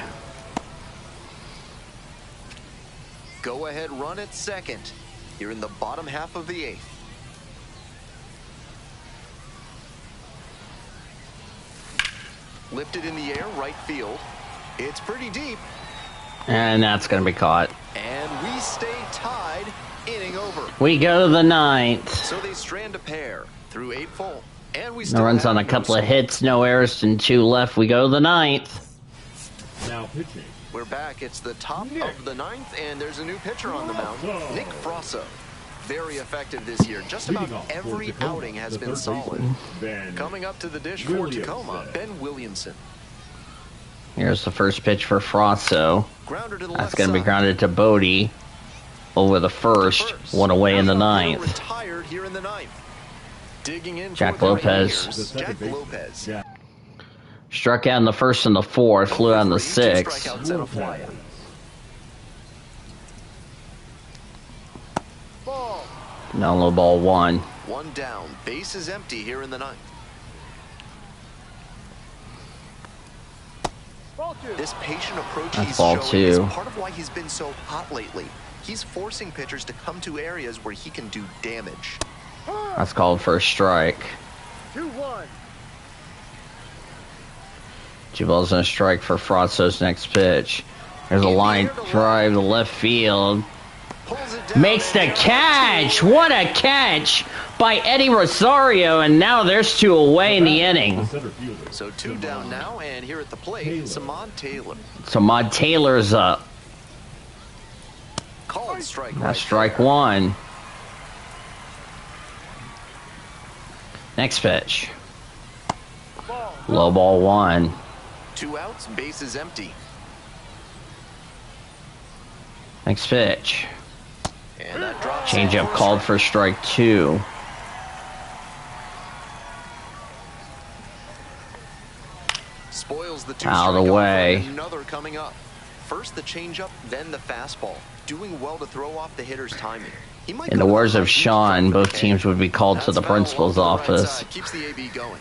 go ahead run at second. Here in the bottom half of the 8th. Lifted in the air, right field. It's pretty deep. And that's going to be caught. And we stay tied, inning over. We go to the ninth. So they strand a pair through 8 full. And we No still runs have on a no couple of score. hits, no errors, and 2 left. We go to the ninth. Now pitching We're back. It's the top of the ninth, and there's a new pitcher on the mound, Nick Frosso. Very effective this year. Just about every outing has been solid. Coming up to the dish for Tacoma, Ben Williamson. Here's the first pitch for Frosso. Grounder to the That's left going to be side. grounded to Bodie over the first, one away in the ninth. Retired here in the ninth. Digging in Jack for the Lopez. Rainiers, Jack Lopez. Struck out in the first and the fourth, flew out in the 2 sixth. strikeouts and a fly. Ball. Now low ball 1. One down. Base is empty here in the ninth. Ball 2. This patient approach That's he's ball showing 2. is part of why he's been so hot lately. He's forcing pitchers to come to areas where he can do damage. That's called for a strike. 2-1. 2 balls and a strike for Frosso's next pitch. There's a line drive to left field. Pulls it down. Makes the catch! What a catch by Eddie Rosario, and now there's 2 away in the inning. Center fielder. So 2 down now, and here at the plate, Samad Taylor. So Mod Taylor's up. Called strike right That's strike 1. Next pitch. Ball. Low ball 1. 2 outs, base is empty. Next pitch. And that drops. Changeup called for strike 2. Spoils the 2 Out of the strikeout way. for another coming up. First the changeup, then the fastball. Doing well to throw off the hitter's timing. He might In the go words for of a Sean, huge both strike, teams would be called to That's the foul principal's off the right office. side. Keeps the AB going.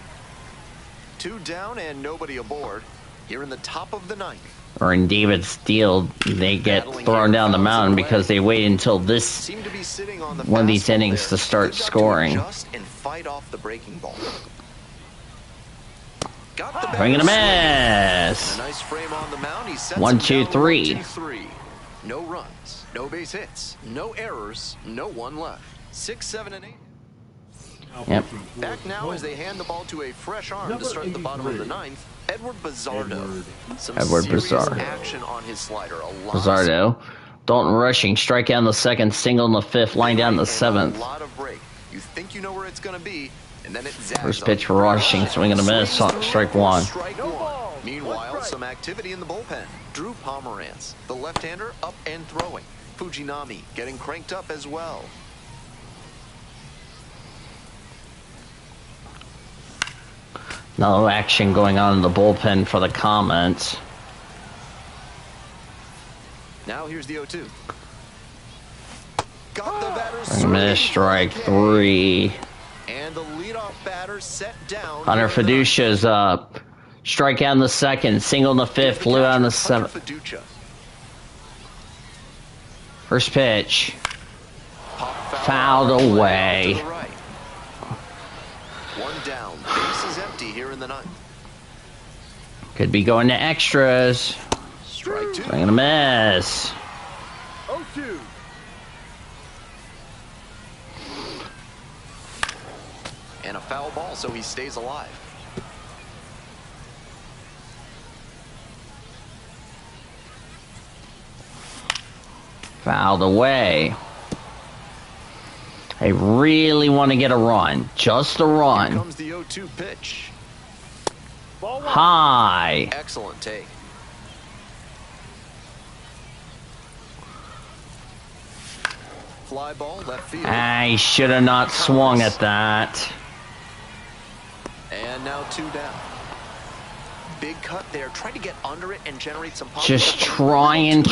2 down and nobody aboard. Here in the top of the ninth. Or in David Steele, they get thrown down the mountain because they wait until this Seem to be sitting on the one of these fastball innings there. to start Good job scoring. adjust and fight off the breaking ball. Got the Swing and a batter miss. swinging. A nice frame on the mound. He sets 1, him 2, down 3. 1-2-3. No runs, no base hits, no errors, no one left. 6, 7, and 8. Yep. Back now as they hand the ball to a fresh arm to start the bottom of the ninth. Edward Bizardo. Some Edward serious Bizarro. action on his slider. A lot of Luzardo. Dalton rushing, strike out in the second, single in the fifth, line down in the and seventh. A lot of break. You think you know where it's going to be, and then it zags First up. pitch for Rushing, swing and a miss, strike 1. Strike No 1. ball. Meanwhile, One strike. some activity in the bullpen. Drew Pomerantz, the left-hander, up and throwing. Fujinami getting cranked up as well. No action going on in the bullpen for the Comets. Now here's the 0-2. Got the batter Miss, swinging. strike Okay. 3. And the leadoff batter set down. Hunter Fiducia's up. Strike out in the second, single in the fifth, flew out in the Hunter seventh. Fiducia. First pitch. Pop Fouled foul away. to the right. One down. Base is empty here in the ninth. Could be going to extras. Strike 2. Swing and a miss. 0-2. And a foul ball, so he stays alive. Fouled away. I really want to get a run. Just a Here run. comes the 0-2 pitch. Ball 1. High. Excellent take. Fly ball, left field. I should have not swung at that. And now 2 down. Big cut there. Trying to get under it and generate some pop. Just trying.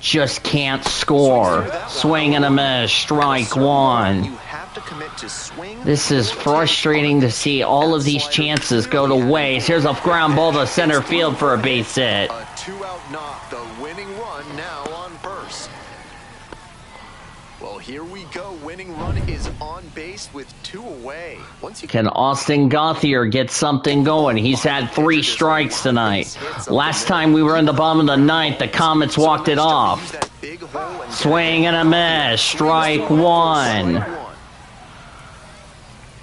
Just can't score. Swing and a miss. Strike 1. You have to commit to swing. This is frustrating to see all of these chances go to waste. Here's a ground ball to center field for a base hit. A 2-out knock. The winning run now on first. Well, here we go. Winning run is on base with 2 away. Once you Can Austin Gauthier get something going? He's had 3 strikes tonight. Last time we were in the bottom of the ninth, the Comets walked it off. Swing and a miss. Strike 1.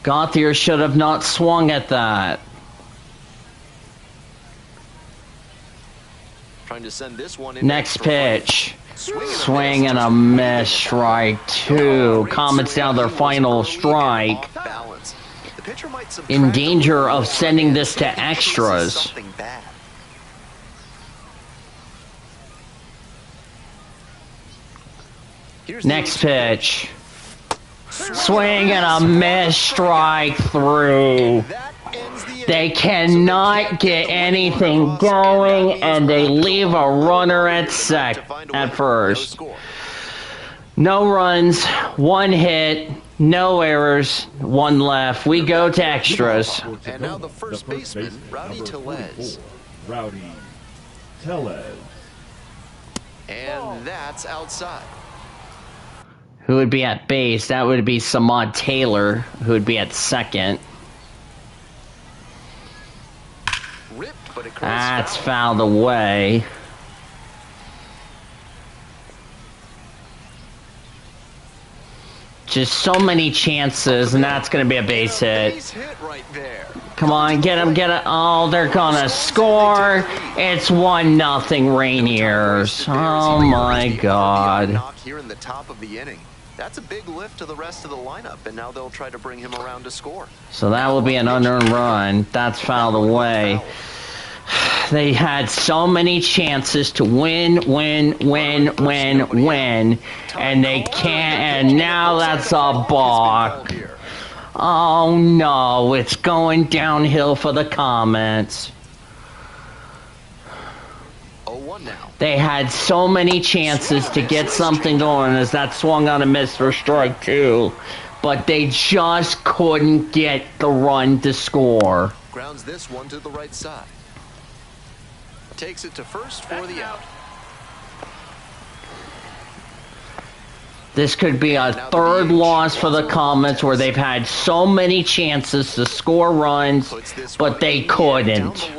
Gauthier should have not swung at that. Trying to send this one in. Next pitch. Swing and a miss. Strike 2. Comets down their final strike. In danger of sending this to extras. Next pitch. Swing and a miss. Strike 3. They cannot get anything going, and they leave a runner at first. No runs, 1 hit, no errors, 1 left. We go to extras. And now the first baseman, Rowdy Tellez. Rowdy Tellez. And that's outside. Who would be at base? That would be Samad Taylor, who would be at second. That's fouled away. Just so many chances, and that's going to be a base hit. Come on, get him, get it. Oh, they're going to score. It's 1-0 Rainiers. Oh, my God. Here in the top of the inning. That's a big lift to the rest of the lineup, and now they'll try to bring him around to score. So that will be an unearned run. That's fouled away. They had so many chances to win, and they can't, and now that's a balk. Oh no, it's going downhill for the Comets. They had so many chances to get something going as that swung on a miss for strike 2, but they just couldn't get the run to score. Grounds this one to the right side. Takes it to first for the out. This could be a 3rd loss for the Comets where they've had so many chances to score runs, but they couldn't.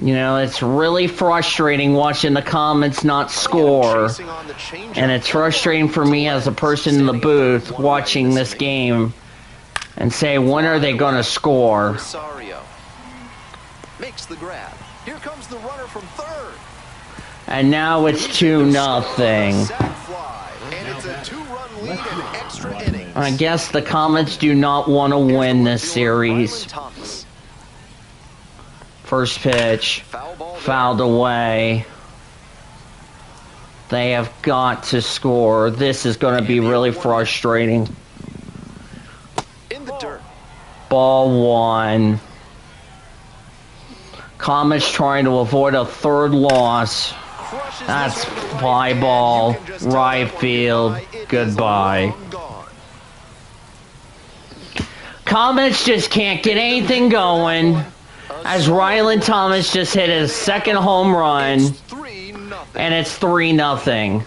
You know, it's really frustrating watching the Comets not score, and it's frustrating for me as a person in the booth watching this game and say, when are they going to score? Makes the grab. Here comes the runner from third. And now it's 2-0. And it's a 2-run lead in extra innings. I guess the Comets do not want to win this series. First pitch, fouled away. They have got to score. This is going to be really frustrating. In the dirt. Ball 1. Comets trying to avoid a 3rd loss. That's fly ball, right field, goodbye. Comets just can't get anything going as Ryland Thomas just hit his 2nd home run, and it's 3-0.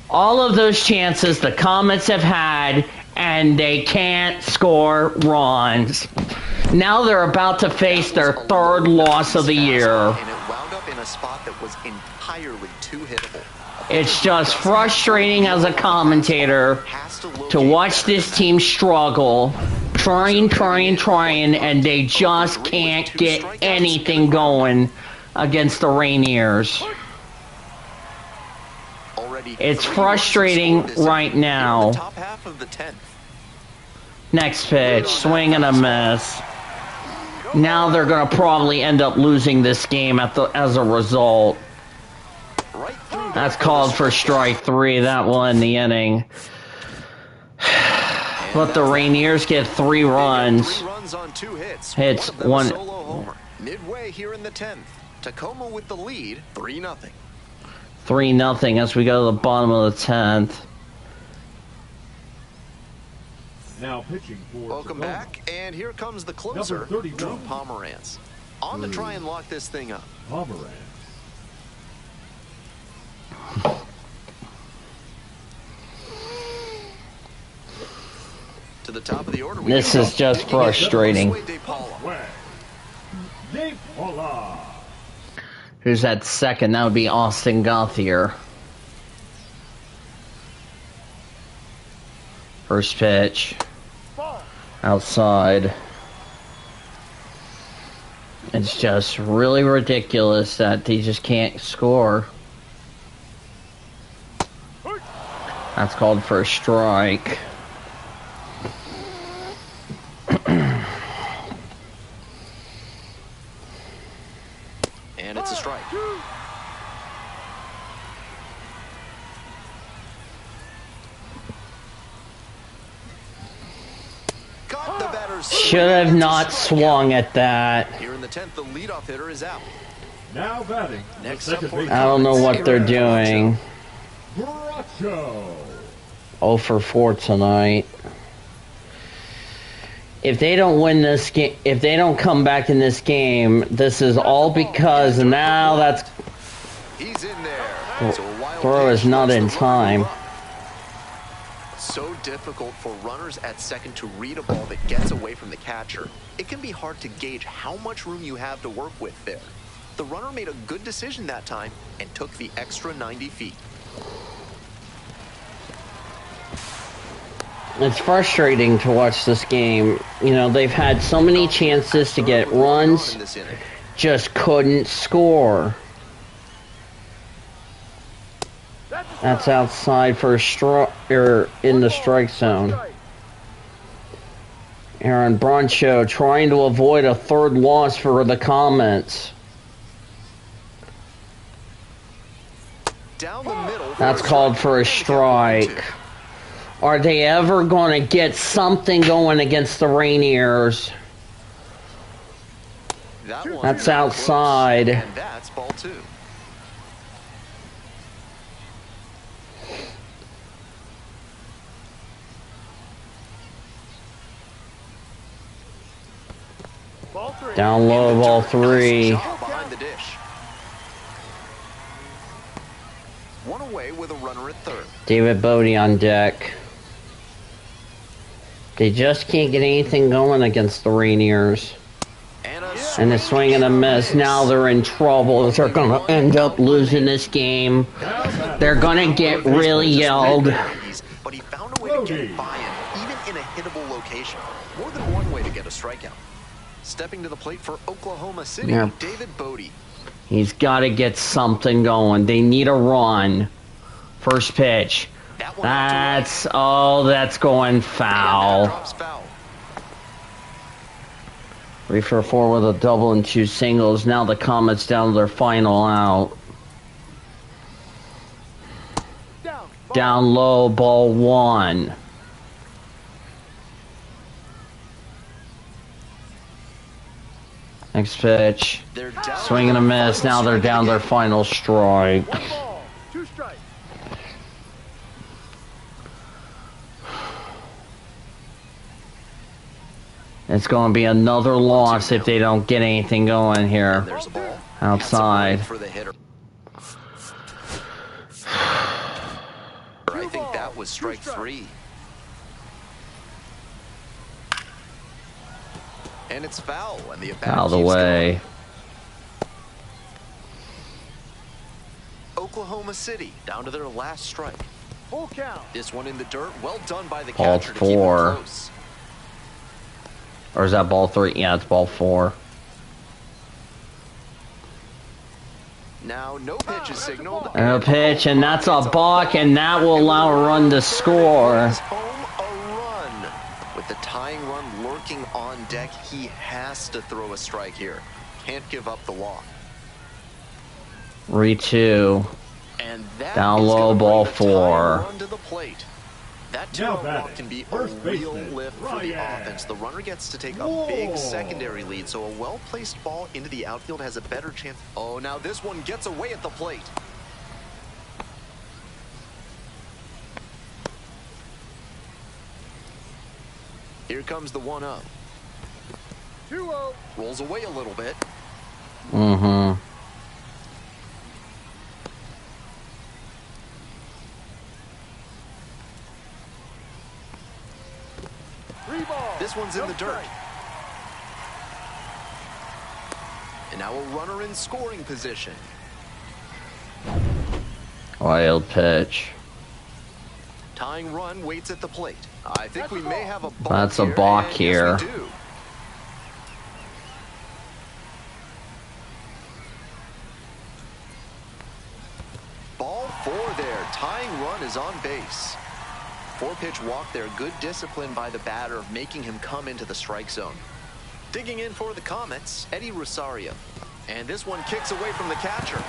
All of those chances the Comets have had, and they can't score runs. Now they're about to face their 3rd loss of the year. And it wound up in a spot that was entirely too hittable. It's just frustrating as a commentator to watch this team struggle, trying, and they just can't get anything going against the Rainiers. It's frustrating right now. Next pitch, swing and a miss. Now they're going to probably end up losing this game as a result. That's called for strike 3. That will end the inning. Let the Rainiers get 3 runs. Hits one. Midway here in the 10th. Tacoma with the lead, 3-0. 3-0 as we go to the bottom of the 10th. Now pitching for Welcome Tacoma. back, and here comes the closer, Drew Pomerantz. On to try and lock this thing up. Pomerantz. To the top of the order. This is just frustrating. Who's at second? That would be Austin Gauthier. First pitch. Outside. It's just really ridiculous that they just can't score. That's called for a strike. And it's a strike. Got the batter's Should have not swung at that. Here in the 10th, the leadoff hitter is out. Now batting. Next the up second for the baseman, I don't know what they're Comets, doing. Bracho. 0 for 4 tonight. If they don't win this game, if they don't come back in this game, this is all because now that's He's in there. So a wild throw is pitch not lets in the runner time. move up. So difficult for runners at second to read a ball that gets away from the catcher. It can be hard to gauge how much room you have to work with there. The runner made a good decision that time and took the extra 90 feet. It's frustrating to watch this game. You know, they've had so many chances to get runs, In this inning. just couldn't score. That's outside for a in the strike zone. Aaron Broncho trying to avoid a third loss for the Comets. Down the middle. That's called for a strike. Are they ever going to get something going against the Rainiers? That's outside. And that's ball 2. Ball 3. Down low, ball 3. Shot behind the dish. One away with a runner at third. David Bodie on deck. They just can't get anything going against the Rainiers. And a swing and a miss. Now they're in trouble. They're going to end up losing this game. They're going to get really yelled. But he found a way to get buy-in, even in a hittable location. More than one way to get a strikeout. Stepping to the plate for Oklahoma City, Yeah. David Bodie. He's got to get something going. They need a run. First pitch. That one out to That's that's going right. And that foul. drops foul. 3 for 4 with a double and 2 singles. Now the Comets down to their final out. Down. Down low, ball 1. Next pitch. They're down Swing and a miss. Now they're down their final strike. 1 ball. 2 strikes. It's going to be another loss if they don't get anything going here. There's a ball. Outside. That's a break for the hitter. I think that was strike 3. And it's foul, and the at-bat Out of the keeps way. going. Oklahoma City down to their last strike. Full count. This one in the dirt. Well done by the Ball catcher to keep it 4. close. Or is that ball 3? Yeah, it's ball 4. Now no pitch is signaled. And a pitch, and that's a balk, and that will allow a run to score. Is home a run. With the tying run lurking on deck, he has to throw a strike here. Can't give up the walk. 3-2. And that Down is low, gonna ball bring the tying 4. run to the plate. That Now two-run batting, walk can be a first real baseman, lift for the Ryan. offense. The runner gets to take a big secondary lead, so a well-placed ball into the outfield has a better chance. Oh, now this one gets away at the plate. Here comes the 1-0. 2-0. Rolls away a little bit. Mm-hmm. This one's in the dirt. And now a runner in scoring position. Wild pitch. Tying run waits at the plate. I think we may have a balk That's a here, balk and here. Yes, we do. tying run is on base. 4-pitch walk there. Good discipline by the batter, making him come into the strike zone. Digging in for the Comets, Eddie Rosario. And this one kicks away from the catcher.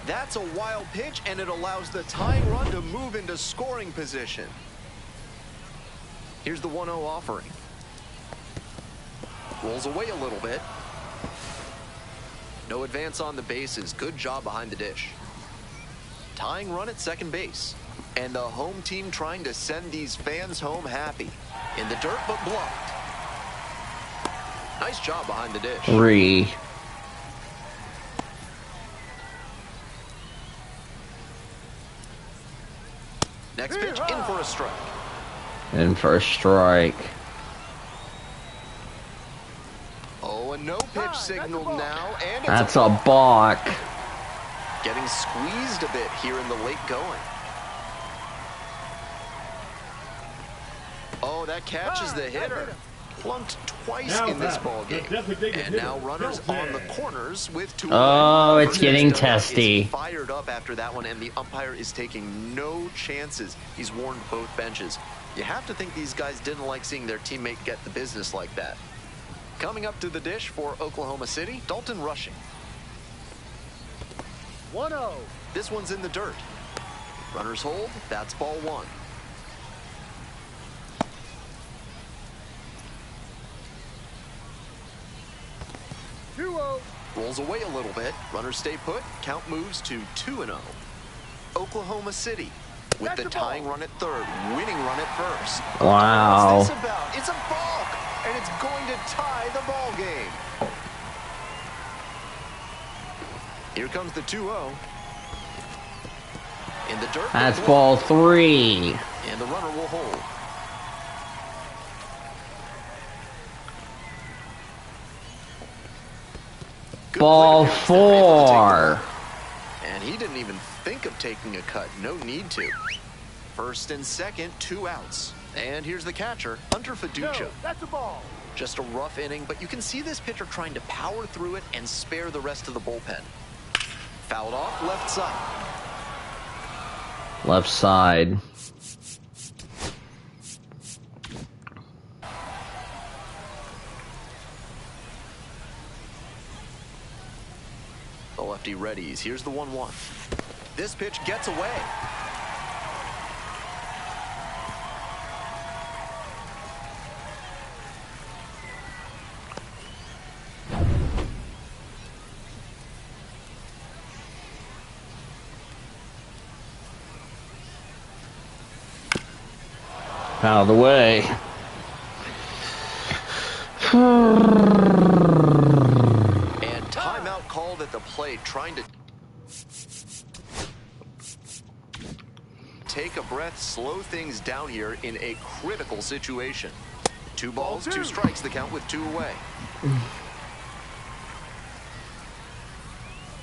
That's a wild pitch, and it allows the tying run to move into scoring position. Here's the 1-0 offering. Rolls away a little bit. No advance on the bases. Good job behind the dish. Tying run at second base. And the home team trying to send these fans home happy. In the dirt, but blocked. Nice job behind the dish. 3. Next pitch, in for a strike. In for a strike. Oh, a no-pitch signaled now, and it's That's a balk. getting squeezed a bit here in the late going. Oh, that catches the hitter. Plunked twice Now in this back, ball the game. designated And hitter, now runners Shelton. on the corners with 2 Oh, it's First getting baseman testy. is fired up after that one, and the umpire is taking no chances. He's warned both benches. You have to think these guys didn't like seeing their teammate get the business like that. Coming up to the dish for Oklahoma City, Dalton Rushing. 1-0. This one's in the dirt. Runners hold. That's ball 1. Rolls away a little bit. Runners stay put. Count moves to 2-0. Oklahoma City with That's the the ball. tying run at third, winning run at first. Wow. What's this about? It's a balk, and it's going to tie the ball game. Here comes the 2-0. In the dirt. That's ball 3. And the runner will hold. Good Ball play to him. Able to take the 4. ball. And he didn't even think of taking a cut. No need to. First and second, 2 outs. And here's the catcher, Hunter Fiducia. No, that's a ball. Just a rough inning, but you can see this pitcher trying to power through it and spare the rest of the bullpen. Fouled off left side. Left side. The lefty readies. Here's the 1-1. This pitch gets away. Out of the way. And timeout called at the plate, trying to take a breath, slow things down here in a critical situation. 2 balls, 2 strikes, the count with 2 away.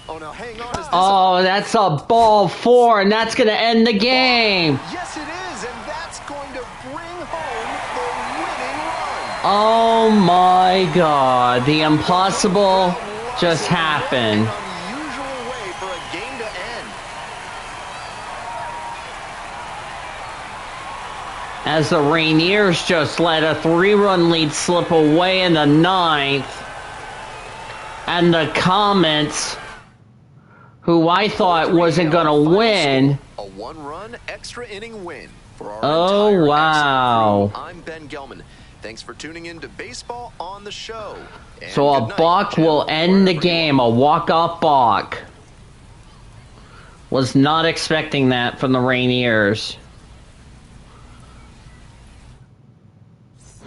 Oh, now hang on. Is this Oh, that's a ball 4, and that's going to end the game. Yes, it is, and that's going to bring home the winning run. Oh my God. The impossible just happened. An unusual way for a game to end. As the Rainiers just let a 3-run lead slip away in the 9th. And the Comets, who I thought wasn't going to win. A 1-run extra inning win for our Oh, entire wow. excellent crew. I'm Ben Gelman. Thanks for tuning in to Baseball on the Show. And So a good night, balk Jim, will end the wherever you game. A walk-off balk. Was not expecting that from the Rainiers.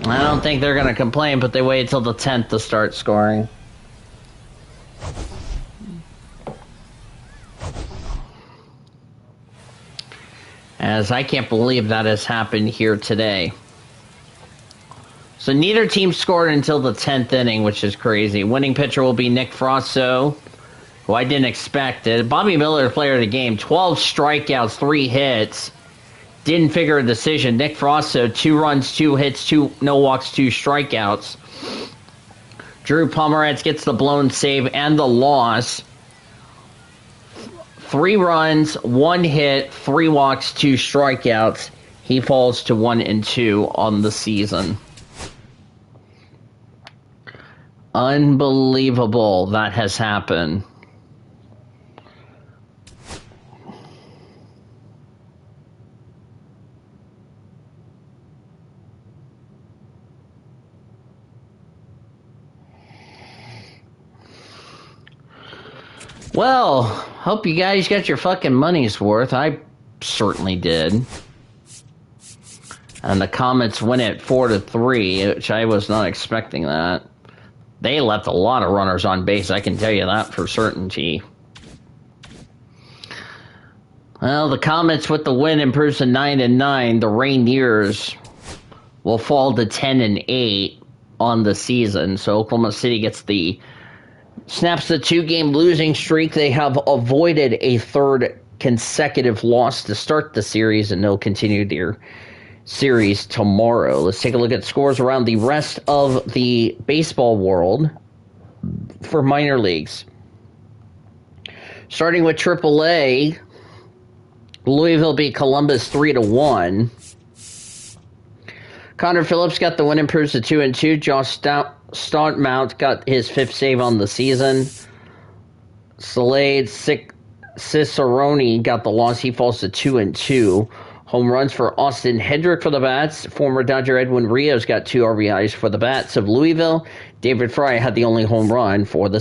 I don't think they're going to complain, but they waited till the 10th to start scoring. As I can't believe that has happened here today. So neither team scored until the 10th inning, which is crazy. Winning pitcher will be Nick Frosso, who I didn't expect it. Bobby Miller, player of the game, 12 strikeouts, 3 hits. Didn't figure a decision. Nick Frosso, 2 runs, 2 hits, 2 no walks, 2 strikeouts. Drew Pomeranz gets the blown save and the loss. 3 runs, 1 hit, 3 walks, 2 strikeouts. He falls to 1-2 on the season. Unbelievable that has happened. Well, hope you guys got your fucking money's worth. I certainly did. And the Comets win it 4-3, which I was not expecting that. They left a lot of runners on base, I can tell you that for certainty. Well, the Comets with the win improves to 9-9. The Rainiers will fall to 10-8 on the season. So Oklahoma City snaps the 2-game losing streak. They have avoided a 3rd consecutive loss to start the series, and they'll continue their series tomorrow. Let's take a look at scores around the rest of the baseball world for minor leagues. Starting with AAA, Louisville beat Columbus 3-1. Connor Phillips got the win, improves to 2-2. Josh Stoutmount got his 5th save on the season. Slade Cicerone got the loss. He falls to 2-2. Home runs for Austin Hendrick for the Bats. Former Dodger Edwin Rios got 2 RBIs for the Bats of Louisville. David Fry had the only home run for the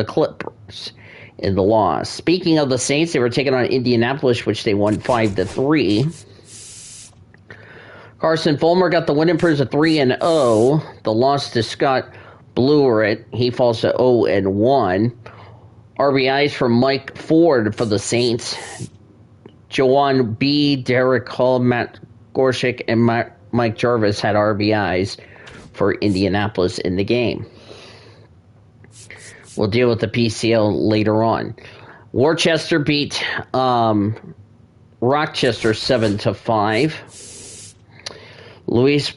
Clippers in the loss. Speaking of the Saints, they were taking on Indianapolis, which they won 5-3. Carson Fulmer got the win, improves to 3-0. The loss to Scott Blewett, he falls to 0-1. RBIs for Mike Ford for the Saints. Joanne B., Derek Hall, Matt Gorsuch, and Mike Jarvis had RBIs for Indianapolis in the game. We'll deal with the PCL later on. Worcester beat Rochester 7-5. Luis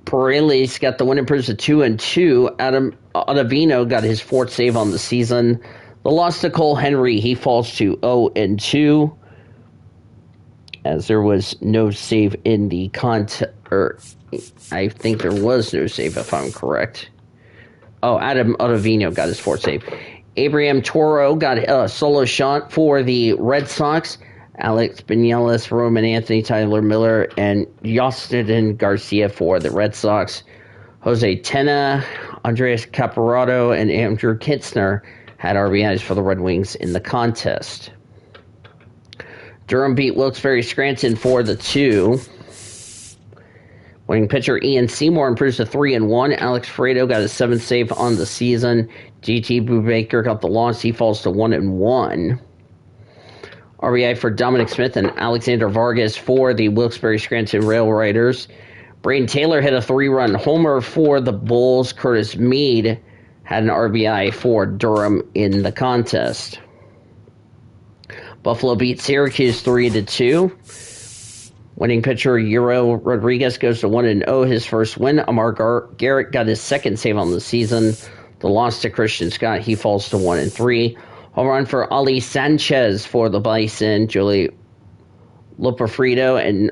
Paredes got the win, improves to 2-2. Adam Ottavino got his 4th save on the season. The loss to Cole Henry, he falls to 0-2. As there was no save in the I think there was no save if I'm correct. Oh, Adam Ottavino got his 4th save. Abraham Toro got a solo shot for the Red Sox. Alex Binelas, Roman Anthony, Tyler Miller, and Yostin Garcia for the Red Sox. Jose Tena, Andres Caparato, and Andrew Kitzner had RBIs for the Red Wings in the contest. Durham beat Wilkes-Barre Scranton 4-2. Winning pitcher Ian Seymour improves to 3-1. Alex Fredo got his 7th save on the season. G.T. Brubaker got the loss. He falls to 1-1. RBI for Dominic Smith and Alexander Vargas for the Wilkes-Barre Scranton Rail Riders. Braden Taylor hit a 3-run homer for the Bulls. Curtis Meade had an RBI for Durham in the contest. Buffalo beat Syracuse 3-2. Winning pitcher Euro Rodriguez goes to 1-0, his first win. Amar Garrett got his 2nd save on the season. The loss to Christian Scott, he falls to 1-3. Home run for Ali Sanchez for the Bison. Julie Lopafrito and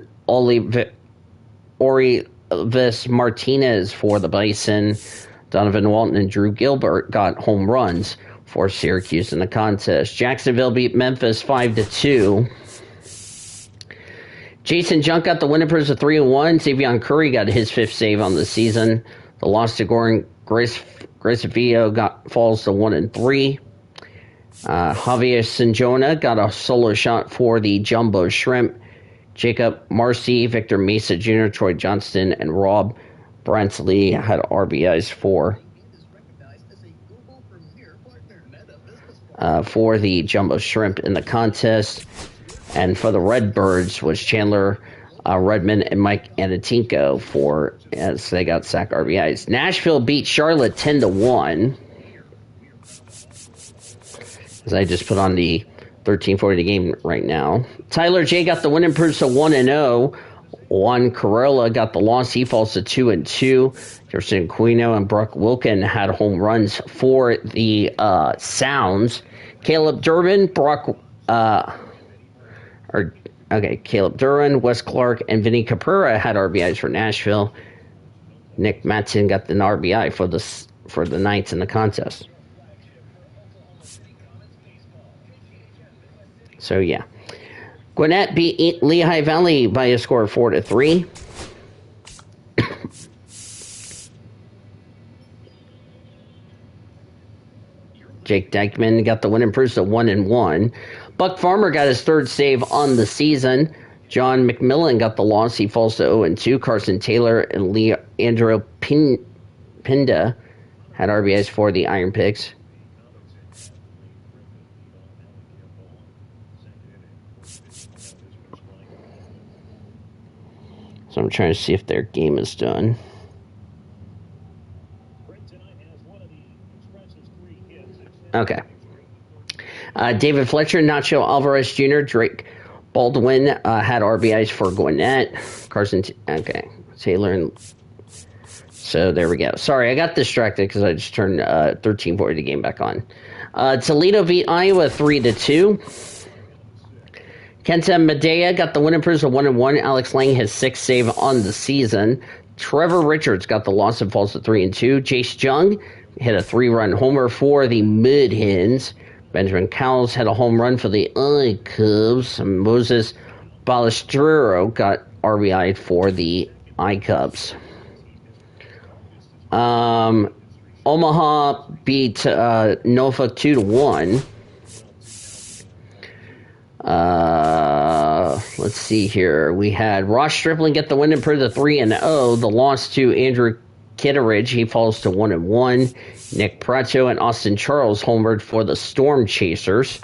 Orivis Martinez for the Bison. Donovan Walton and Drew Gilbert got home runs for Syracuse in the contest. Jacksonville beat Memphis 5-2. Jason Junk got the win, improves to 3-1. Xavier Curry got his 5th save on the season. The loss to Goran Gracevio falls to 1-3. Javier Sinjona got a solo shot for the Jumbo Shrimp. Jacob Marcy, Victor Mesa Jr., Troy Johnston, and Rob Brantley had RBIs for the Jumbo Shrimp in the contest. And for the Redbirds was Chandler Redmond and Mike Anatinko as they got sack RBIs. Nashville beat Charlotte 10-1. As I just put on the 1340 game right now. Tyler J got the win, improves to 1-0. Juan Corolla got the loss. He falls to 2-2. Jefferson Aquino and Brock Wilkin had home runs for the Sounds. Caleb Durbin, Caleb Duran, Wes Clark, and Vinny Capura had RBIs for Nashville. Nick Matson got the RBI for the Knights in the contest. So yeah, Gwinnett beat Lehigh Valley by a score of 4-3. Jake Dykeman got the win and proves to 1-1. Buck Farmer got his third save on the season. John McMillan got the loss. He falls to 0-2. Carson Taylor and Leandro Pinda had RBIs for the Iron Pigs. So I'm trying to see if their game is done. Okay. David Fletcher, Nacho Alvarez Jr., Drake Baldwin had RBIs for Gwinnett. Okay. Taylor and... So there we go. Sorry, I got distracted because I just turned 1340 the game back on. Toledo beat Iowa 3-2. Kenta Medea got the win and proves of 1-1. Alex Lang his sixth save on the season. Trevor Richards got the loss and falls to 3-2. Jace Jung hit a 3-run homer for the Mud Hens. Benjamin Cowles had a home run for the I Cubs. Moses Balestrero got RBI for the I Cubs. Omaha beat Norfolk 2-1. Let's see here. We had Ross Stripling get the win and prove the 3-0. The loss to Andrew Kitteridge, he falls to 1-1. Nick Prato and Austin Charles homered for the Storm Chasers.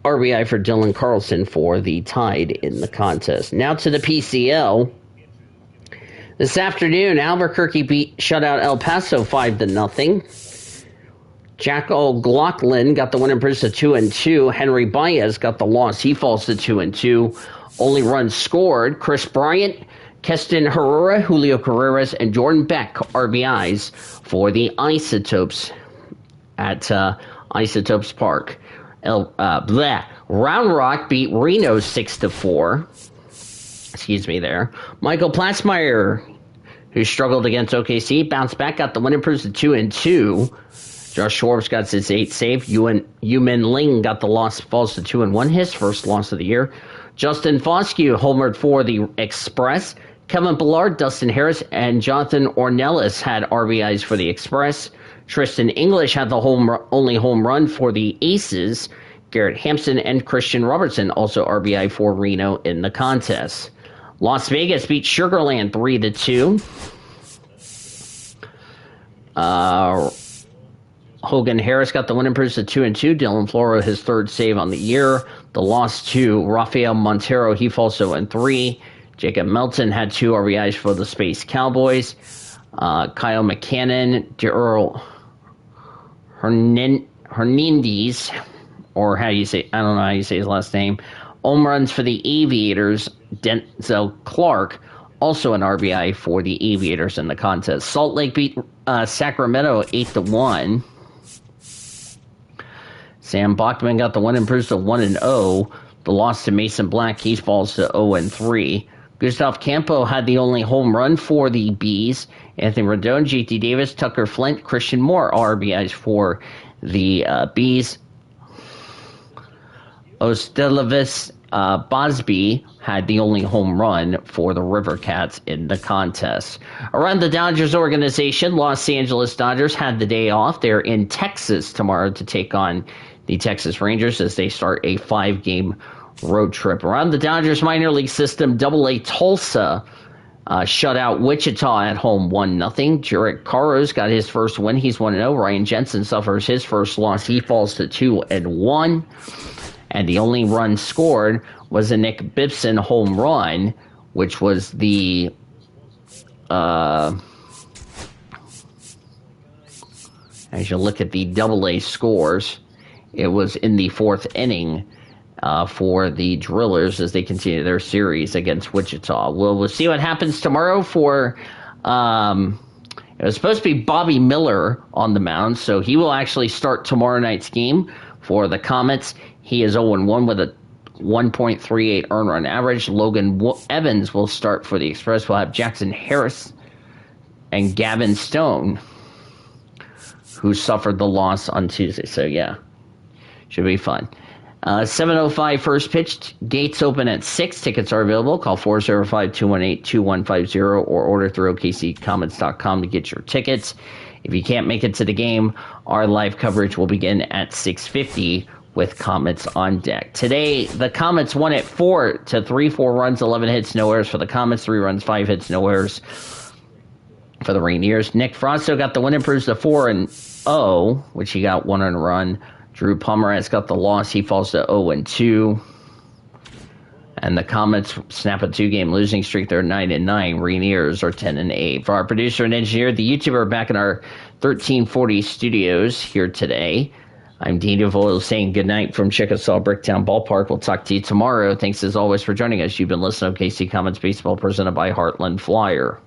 RBI for Dylan Carlson for the Tide in the contest. Now to the PCL. This afternoon, Albuquerque shut out El Paso 5-0. Jack O'Loughlin got the win and proves to 2-2. Henry Baez got the loss. He falls to 2-2. Only runs scored. Chris Bryant, Keston Herrera, Julio Carreras, and Jordan Beck RBIs for the Isotopes at Isotopes Park. Round Rock beat Reno 6-4. Excuse me there. Michael Platzmeyer, who struggled against OKC, bounced back, got the win and proves to 2-2. Josh Schwartz got his 8th save. Yumin Ling got the loss, falls to 2-1, his first loss of the year. Justin Foscue homered for the Express. Kevin Ballard, Dustin Harris, and Jonathan Ornelas had RBIs for the Express. Tristan English had the only home run for the Aces. Garrett Hampson and Christian Robertson also RBI for Reno in the contest. Las Vegas beat Sugarland 3-2. Hogan Harris got the win and proves to 2-2. Dylan Floro, his third save on the year. The loss to Rafael Montero, he falls to 0-3. Jacob Melton had 2 RBIs for the Space Cowboys. Kyle McCannon, Darrell Hernandez, or how you say, I don't know how you say his last name. Home runs for the Aviators. Denzel Clark, also an RBI for the Aviators in the contest. Salt Lake beat Sacramento 8-1. Sam Bachman got the win and proves to 1-0. The loss to Mason Black, he falls to 0-3. Gustav Campo had the only home run for the Bees. Anthony Rendon, JT Davis, Tucker Flint, Christian Moore, RBIs for the Bees. Ostelevis Bosby had the only home run for the River Cats in the contest. Around the Dodgers organization, Los Angeles Dodgers had the day off. They're in Texas tomorrow to take on the Texas Rangers as they start a 5-game road trip. Around the Dodgers minor league system, AA Tulsa shut out Wichita at home 1-0. Jarek Carros got his first win. He's 1-0. Ryan Jensen suffers his first loss. He falls to 2-1. And the only run scored was a Nick Bibson home run, which was the as you look at the AA scores, it was in the 4th inning for the Drillers as they continue their series against Wichita. We'll see what happens tomorrow for It was supposed to be Bobby Miller on the mound, so he will actually start tomorrow night's game for the Comets. He is 0-1 with a 1.38 earned run average. Logan Evans will start for the Express. We'll have Jackson Harris and Gavin Stone, who suffered the loss on Tuesday. So, yeah, should be fun. 7:05 first pitch. Gates open at 6. Tickets are available. Call 405-218-2150 or order through OKCComets.com to get your tickets. If you can't make it to the game, our live coverage will begin at 6:50 with Comets on deck. Today, the Comets won it 4-3, 4 runs, 11 hits, no errors for the Comets, 3 runs, 5 hits, no errors for the Rainiers. Nick Frosto got the win, improves to 4-0, which he got 1 earned run. Drew Pomeranz got the loss. He falls to 0-2. And the Comets snap a 2-game losing streak. They're 9-9. Rainiers are 10-8. For our producer and engineer, the YouTuber, are back in our 1340 studios here today. I'm Dean DeVoe saying goodnight from Chickasaw Bricktown Ballpark. We'll talk to you tomorrow. Thanks as always for joining us. You've been listening to KC Comets Baseball presented by Heartland Flyer.